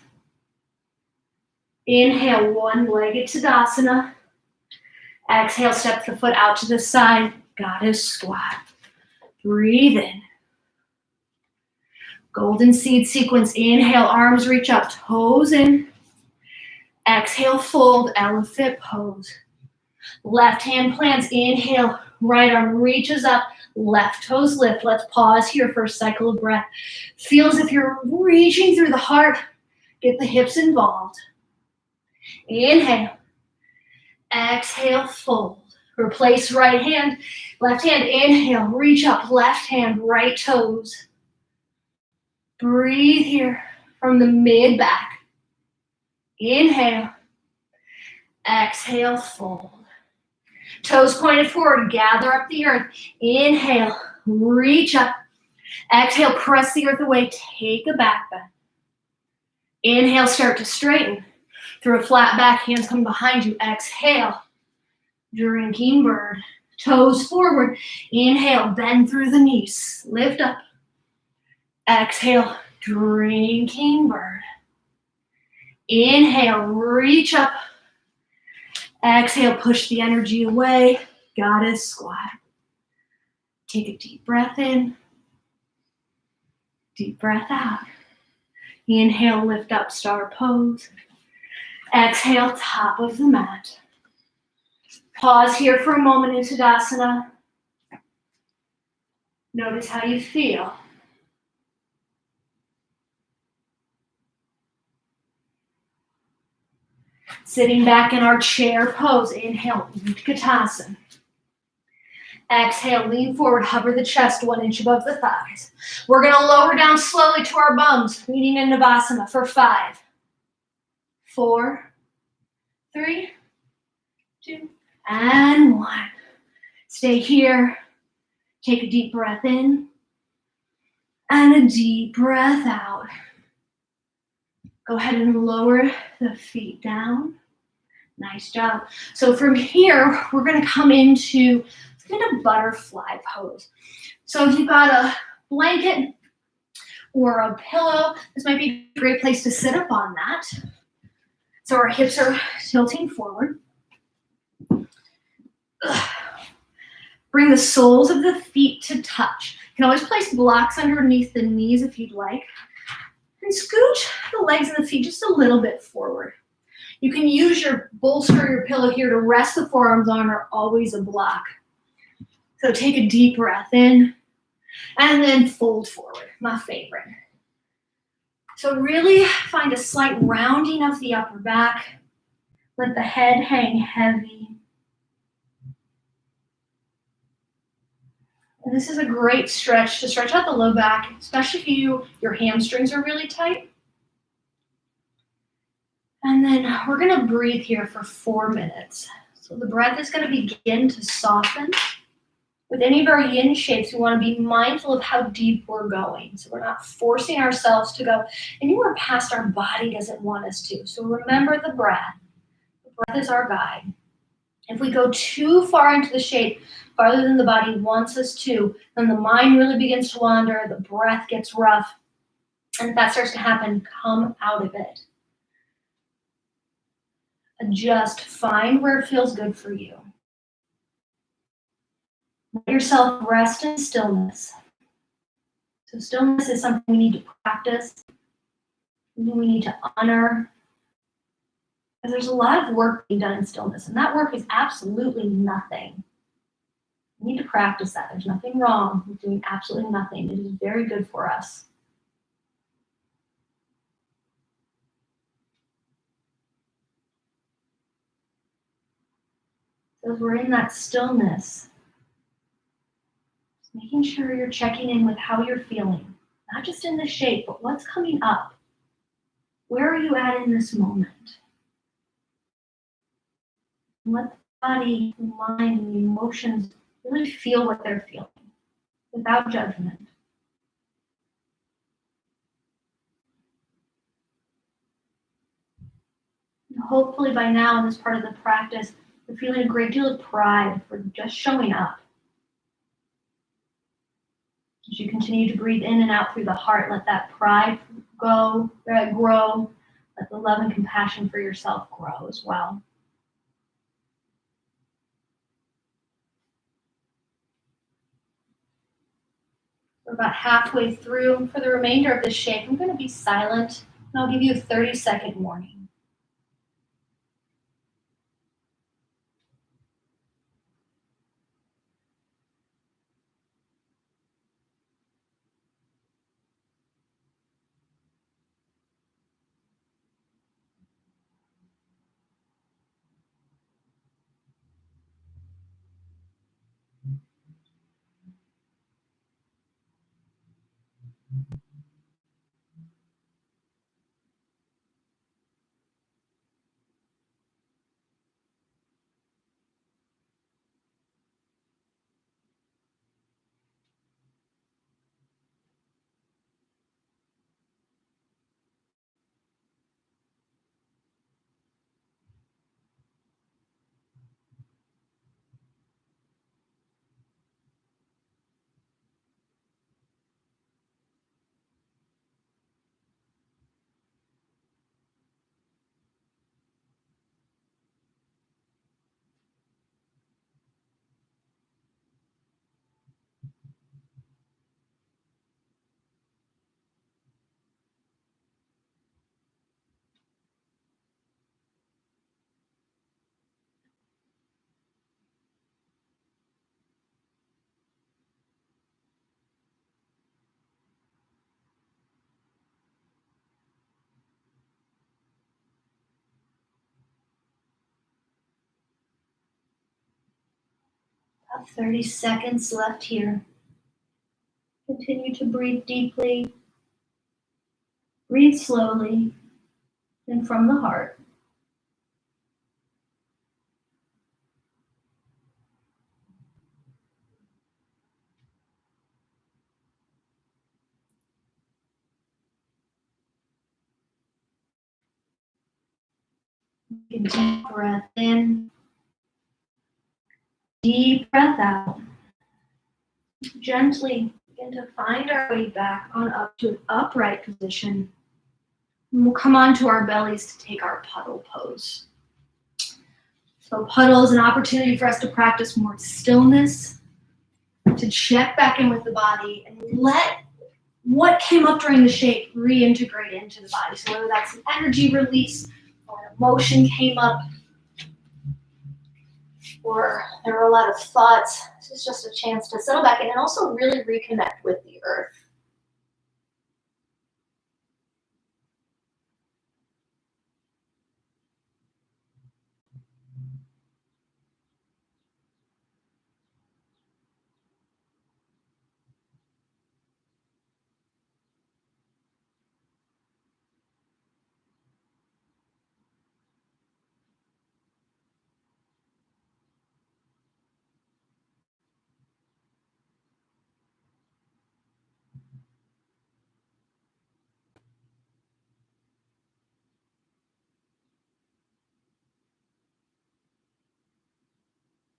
[SPEAKER 1] Inhale, one-legged Tadasana. Exhale, step the foot out to the side. Goddess squat. Breathe in. Golden seed sequence. Inhale, arms reach up, toes in. Exhale, fold, elephant pose. Left hand plants. Inhale, right arm reaches up, left toes lift. Let's pause here for a cycle of breath. Feel as if you're reaching through the heart. Get the hips involved. Inhale. Exhale, fold. Replace right hand, left hand. Inhale, reach up, left hand, right toes. Breathe here from the mid back. Inhale. Exhale, fold. Toes pointed forward, gather up the earth. Inhale, reach up. Exhale, press the earth away, take a back bend. Inhale, start to straighten. Through a flat back, hands come behind you. Exhale, drinking bird. Toes forward. Inhale, bend through the knees. Lift up. Exhale, drinking bird. Inhale, reach up. Exhale, push the energy away. Goddess squat. Take a deep breath in. Deep breath out. Inhale, lift up, star pose. Exhale, top of the mat. Pause here for a moment in Tadasana. Notice how you feel. Sitting back in our chair pose. Inhale, Utkatasana. Exhale, lean forward, hover the chest 1 inch above the thighs. We're going to lower down slowly to our bums, meeting in Navasana for 5, 4, 3, 2, and 1. Stay here. Take a deep breath in and a deep breath out. Go ahead and lower the feet down. Nice job. So from here, we're going to come into kind of butterfly pose. So if you've got a blanket or a pillow, this might be a great place to sit up on that. So our hips are tilting forward. Bring the soles of the feet to touch. You can always place blocks underneath the knees if you'd like. And scooch the legs and the feet just a little bit forward. You can use your bolster or your pillow here to rest the forearms on, or always a block. So take a deep breath in and then fold forward, my favorite. So really find a slight rounding of the upper back. Let the head hang heavy. And this is a great stretch to stretch out the low back, especially if your hamstrings are really tight. And then we're going to breathe here for 4 minutes. So the breath is going to begin to soften. With any of our yin shapes, we want to be mindful of how deep we're going. So we're not forcing ourselves to go anywhere past our body doesn't want us to. So remember the breath. The breath is our guide. If we go too far into the shape, farther than the body wants us to, then the mind really begins to wander, the breath gets rough, and if that starts to happen, come out of it. Adjust, find where it feels good for you. Let yourself rest in stillness. So stillness is something we need to practice, something we need to honor, because there's a lot of work being done in stillness, and that work is absolutely nothing. We need to practice that. There's nothing wrong with doing absolutely nothing. It is very good for us. So as we're in that stillness, making sure you're checking in with how you're feeling, not just in the shape, but what's coming up. Where are you at in this moment? And let the body, the mind, and the emotions really feel what they're feeling without judgment. And hopefully by now in this part of the practice, you're feeling a great deal of pride for just showing up. As you continue to breathe in and out through the heart, let that pride grow. Let the love and compassion for yourself grow as well. We're about halfway through. For the remainder of this shape, I'm going to be silent, and I'll give you a 30-second warning. About 30 seconds left here. Continue to breathe deeply. Breathe slowly and from the heart. Take a deep breath in. Deep breath out. Gently begin to find our way back on up to an upright position. And we'll come onto our bellies to take our puddle pose. So puddle is an opportunity for us to practice more stillness, to check back in with the body and let what came up during the shape reintegrate into the body. So whether that's an energy release or an emotion came up or there were a lot of thoughts, this is just a chance to settle back in and also really reconnect with the earth.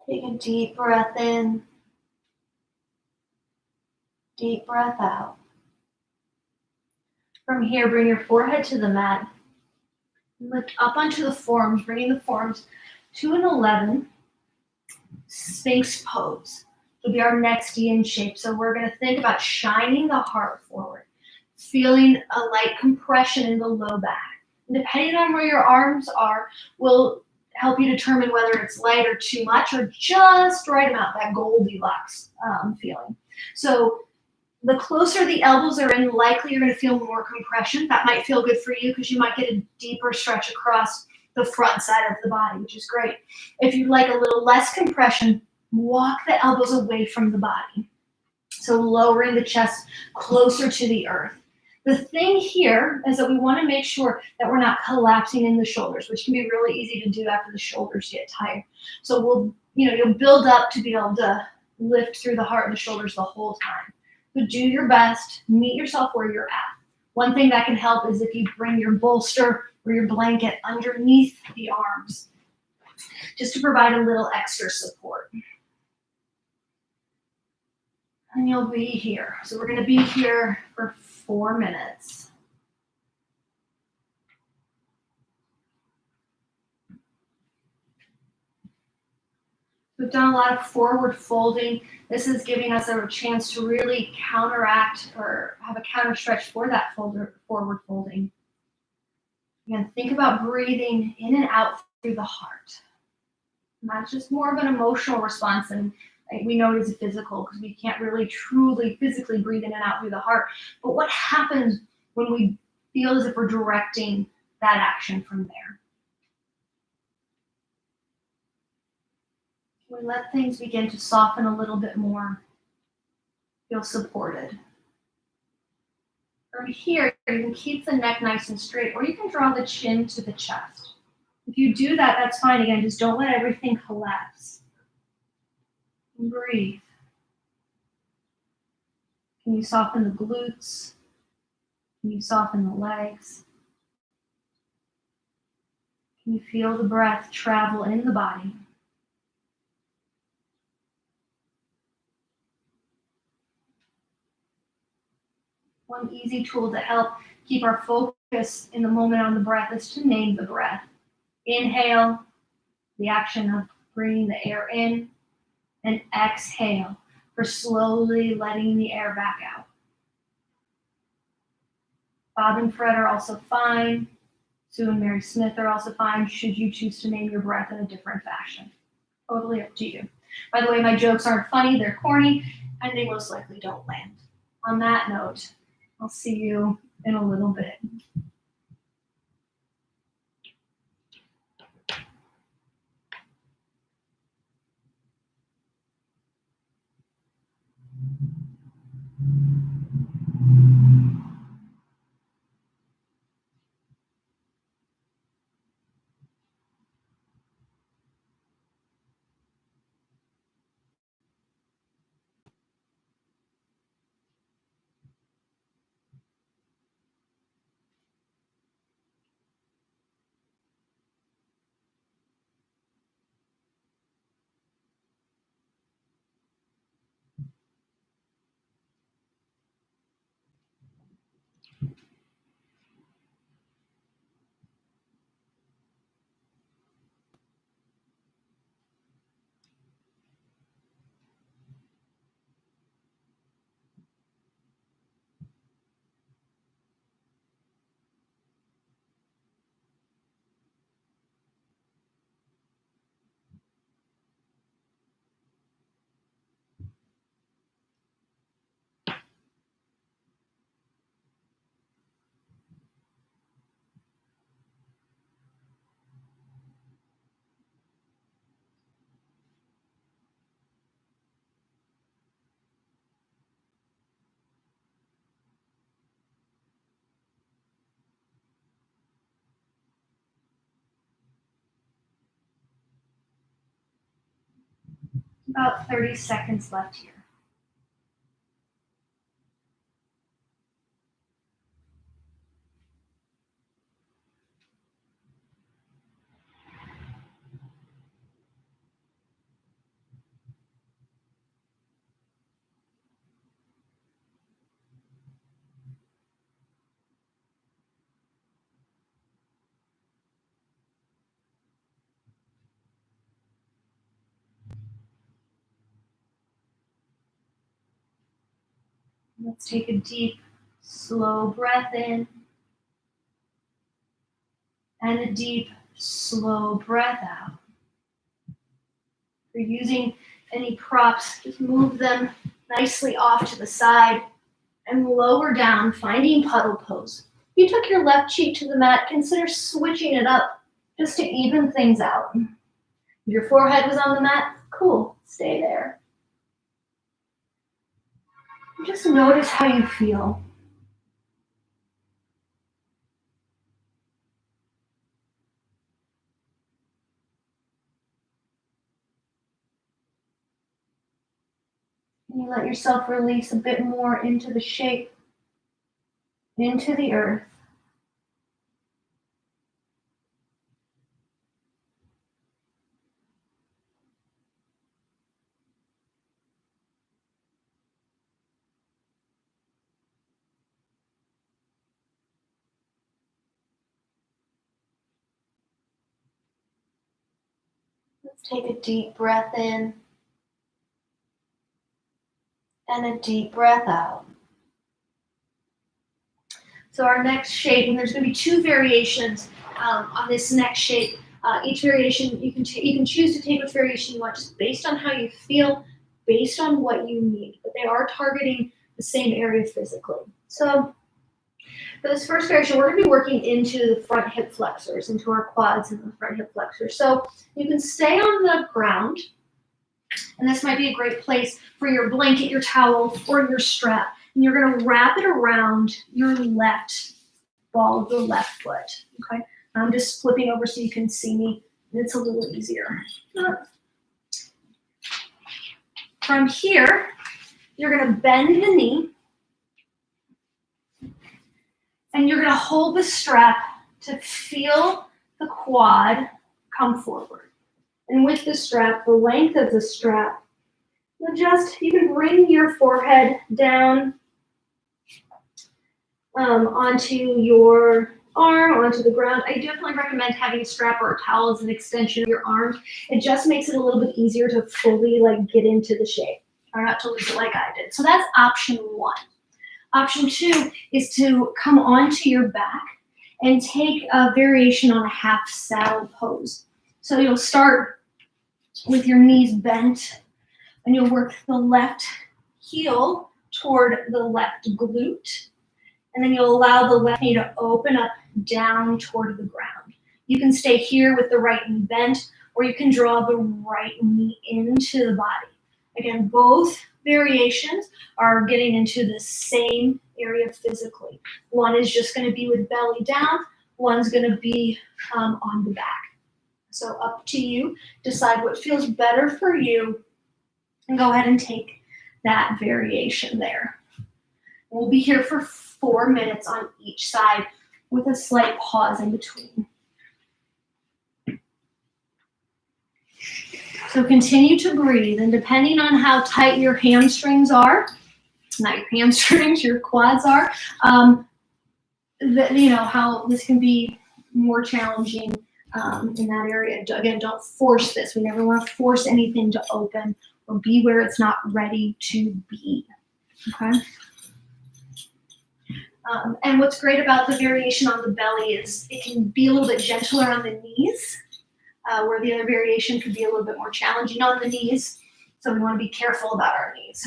[SPEAKER 1] Take a deep breath in, deep breath out. From here, bring your forehead to the mat. Lift up onto the forearms, bringing the forearms to an 11, Sphinx pose. It'll be our next yin shape. So we're going to think about shining the heart forward, feeling a light compression in the low back. And depending on where your arms are, will help you determine whether it's light or too much or just right amount, that Goldilocks feeling. So the closer the elbows are in, likely you're going to feel more compression. That might feel good for you because you might get a deeper stretch across the front side of the body, which is great. If you like a little less compression, walk the elbows away from the body. So lowering the chest closer to the earth. The thing here is that we want to make sure that we're not collapsing in the shoulders, which can be really easy to do after the shoulders get tired. So you'll build up to be able to lift through the heart and the shoulders the whole time. So do your best, meet yourself where you're at. One thing that can help is if you bring your bolster or your blanket underneath the arms, just to provide a little extra support. And you'll be here. So we're going to be here for 4 minutes. We've done a lot of forward folding. This is giving us a chance to really counteract or have a counter stretch for that forward folding. Again, think about breathing in and out through the heart. And that's just more of an emotional response than we know it is physical because we can't really truly physically breathe in and out through the heart. But what happens when we feel as if we're directing that action from there? We let things begin to soften a little bit more, feel supported. From here, you can keep the neck nice and straight, or you can draw the chin to the chest. If you do that, that's fine. Again, just don't let everything collapse. And breathe. Can you soften the glutes? Can you soften the legs? Can you feel the breath travel in the body? One easy tool to help keep our focus in the moment on the breath is to name the breath. Inhale, the action of bringing the air in, and exhale for slowly letting the air back out. Bob and Fred are also fine. Sue and Mary Smith are also fine, should you choose to name your breath in a different fashion. Totally up to you. By the way, my jokes aren't funny, they're corny, and they most likely don't land. On that note, I'll see you in a little bit. About 30 seconds left here. Let's take a deep, slow breath in and a deep, slow breath out. If you're using any props, just move them nicely off to the side and lower down, finding puddle pose. If you took your left cheek to the mat, consider switching it up just to even things out. If your forehead was on the mat, cool, stay there. Just notice how you feel. And you let yourself release a bit more into the shape, into the earth. Let's take a deep breath in and a deep breath out. So our next shape, and there's going to be two variations on this next shape. Each variation, you can choose to take which variation you want, just based on how you feel, based on what you need. But they are targeting the same area physically. So for this first variation, we're going to be working into the front hip flexors, into our quads and the front hip flexors. So you can stay on the ground, and this might be a great place for your blanket, your towel, or your strap. And you're going to wrap it around your left ball of the left foot. Okay, I'm just flipping over so you can see me. It's a little easier. From here, you're going to bend the knee, and you're going to hold the strap to feel the quad come forward. And with the strap, the length of the strap, you can bring your forehead down onto your arm, onto the ground. I definitely recommend having a strap or a towel as an extension of your arm. It just makes it a little bit easier to fully get into the shape. Try not to lose it like I did. So that's option one. Option two is to come onto your back and take a variation on a half saddle pose. So you'll start with your knees bent, and you'll work the left heel toward the left glute, and then you'll allow the left knee to open up down toward the ground. You can stay here with the right knee bent, or you can draw the right knee into the body. Again, both variations are getting into the same area physically. One is just going to be with belly down, one's going to be on the back. So up to you, decide what feels better for you, and go ahead and take that variation there. We'll be here for 4 minutes on each side with a slight pause in between. So continue to breathe, and depending on how tight your hamstrings are, not your hamstrings, your quads are, how this can be more challenging in that area. Again, don't force this. We never want to force anything to open or be where it's not ready to be. Okay. And what's great about the variation on the belly is it can be a little bit gentler on the knees, where the other variation could be a little bit more challenging on the knees. So we want to be careful about our knees.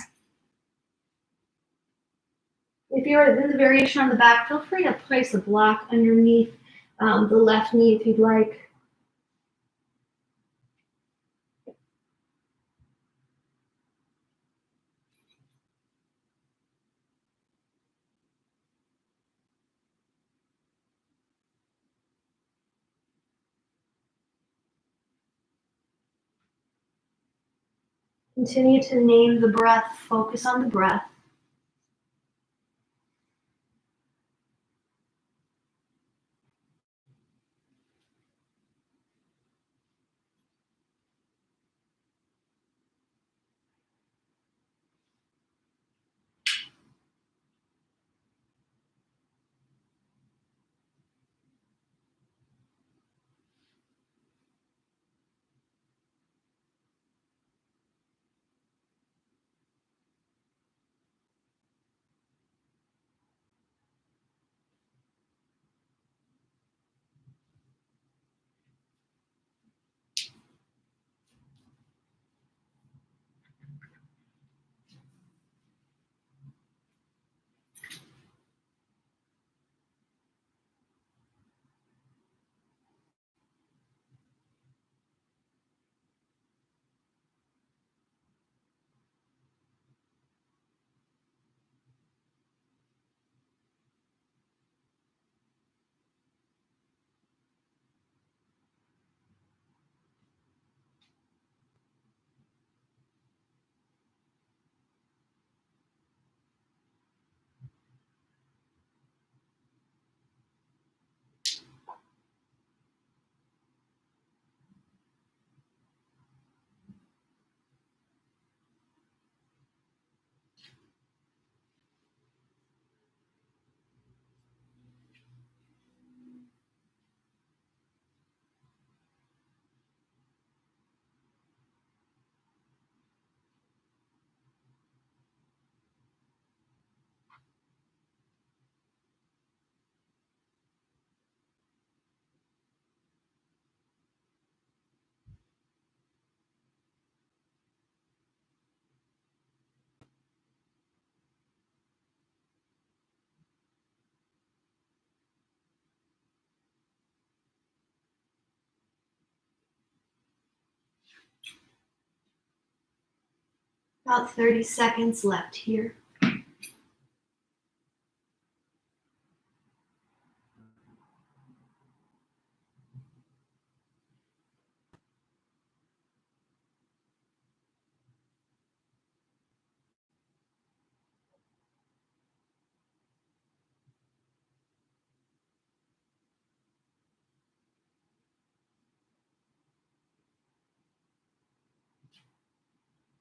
[SPEAKER 1] If you're in the variation on the back, feel free to place a block underneath the left knee if you'd like. Continue to name the breath, focus on the breath. About 30 seconds left here.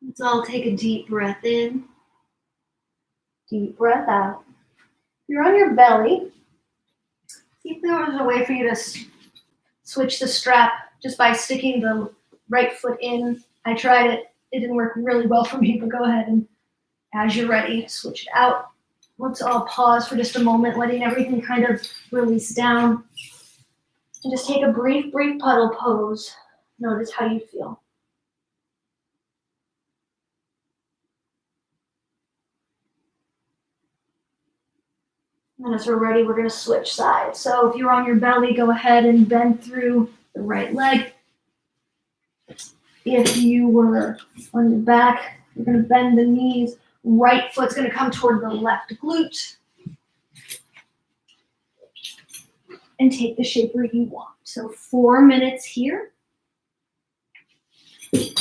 [SPEAKER 1] Let's all take a deep breath in, deep breath out. If you're on your belly, see if there was a way for you to switch the strap just by sticking the right foot in. I tried it. It didn't work really well for me, but go ahead and as you're ready, switch it out. Let's all pause for just a moment, letting everything kind of release down. And just take a brief puddle pose. Notice how you feel. And as we're ready, we're going to switch sides. So if you're on your belly, go ahead and bend through the right leg. If you were on your back, you're going to bend the knees. Right foot's going to come toward the left glute. And take the shape where you want. So 4 minutes here. And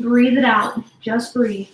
[SPEAKER 1] breathe it out. Just breathe.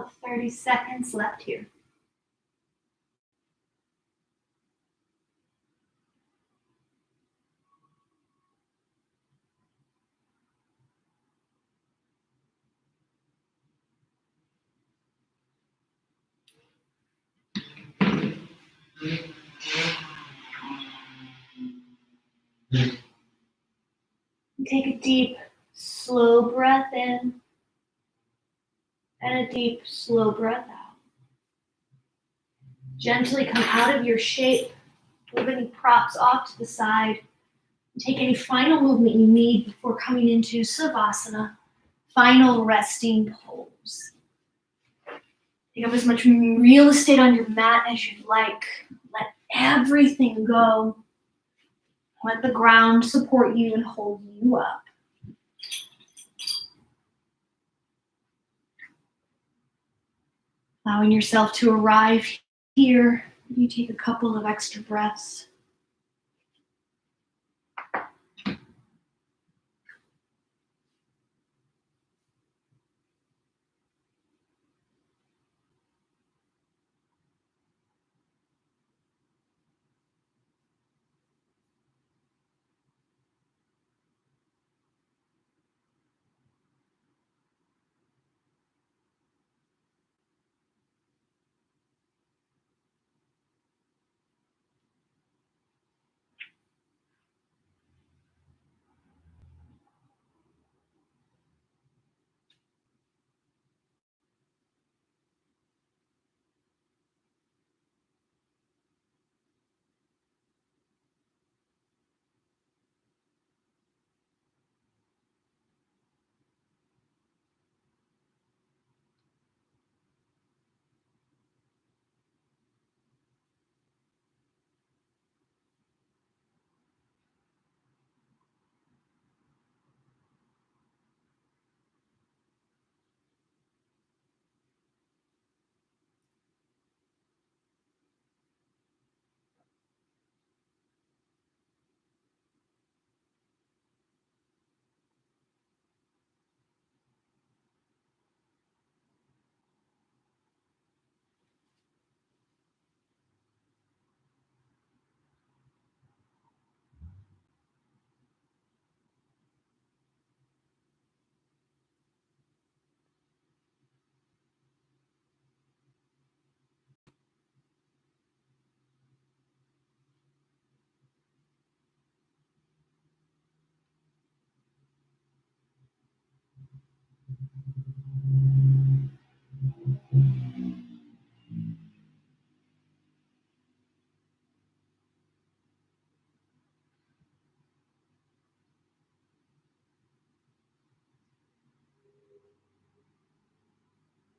[SPEAKER 1] About 30 seconds left here. Take a deep, slow breath in and a deep, slow breath out. Gently come out of your shape. Move any props off to the side. Take any final movement you need before coming into Savasana, final resting pose. Take up as much real estate on your mat as you'd like. Let everything go. Let the ground support you and hold you up. Allowing yourself to arrive here, you take a couple of extra breaths.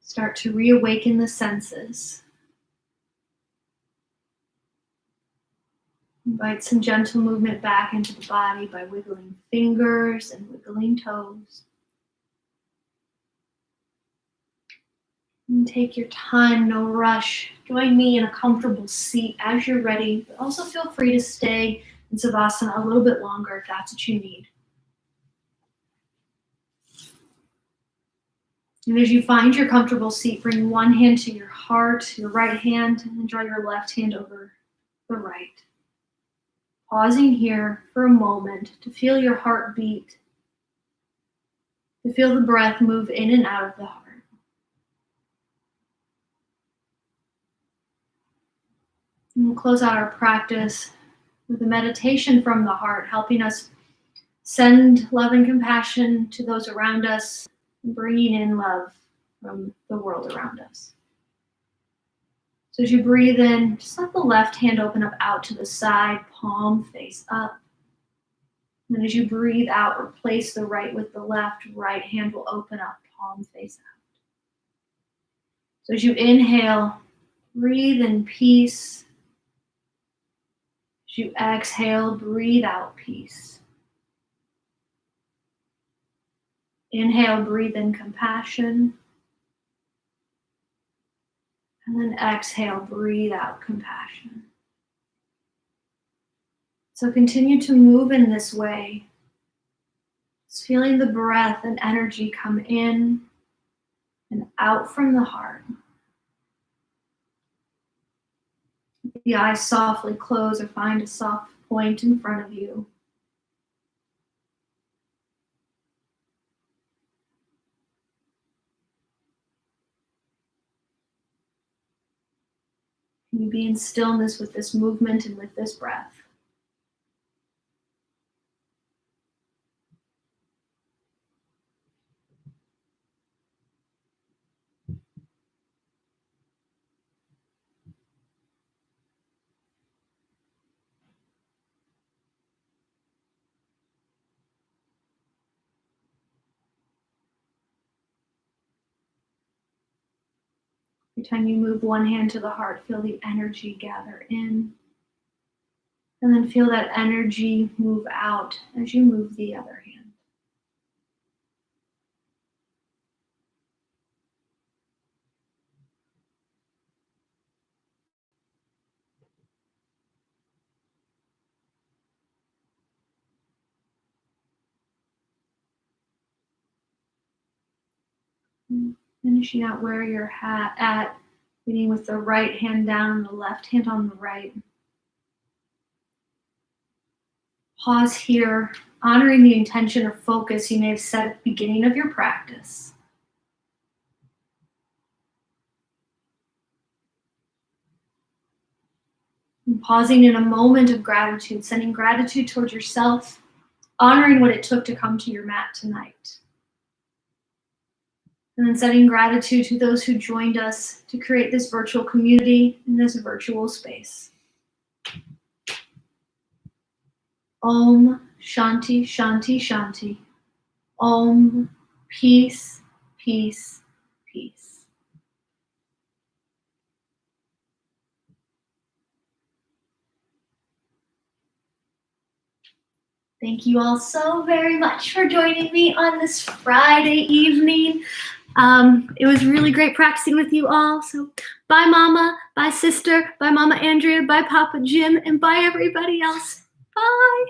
[SPEAKER 1] Start to reawaken the senses. Invite some gentle movement back into the body by wiggling fingers and wiggling toes. And take your time, no rush. Join me in a comfortable seat as you're ready, but also feel free to stay in Savasana a little bit longer if that's what you need. And as you find your comfortable seat, bring one hand to your heart, your right hand, and then draw your left hand over the right. Pausing here for a moment to feel your heart beat, to feel the breath move in and out of the heart. And we'll close out our practice with a meditation from the heart, helping us send love and compassion to those around us, bringing in love from the world around us. So as you breathe in, just let the left hand open up out to the side, palm face up. And as you breathe out, replace the right with the left, right hand will open up, palm face out. So as you inhale, breathe in peace. As you exhale, breathe out peace. Inhale, breathe in compassion. And then exhale, breathe out compassion. So continue to move in this way. Just feeling the breath and energy come in and out from the heart. The eyes softly close or find a soft point in front of you. Can you be in stillness with this movement and with this breath? Every time you move one hand to the heart, feel the energy gather in. And then feel that energy move out as you move the other hand. Finishing out where you're at, beginning with the right hand down and the left hand on the right. Pause here, honoring the intention or focus you may have set at the beginning of your practice. And pausing in a moment of gratitude, sending gratitude towards yourself, honoring what it took to come to your mat tonight. And then sending gratitude to those who joined us to create this virtual community in this virtual space. Om Shanti Shanti Shanti. Om Peace, Peace, Peace. Thank you all so very much for joining me on this Friday evening. It was really great practicing with you all. So bye, Mama, bye, Sister, bye, Mama Andrea, bye, Papa Jim, and bye, everybody else. Bye.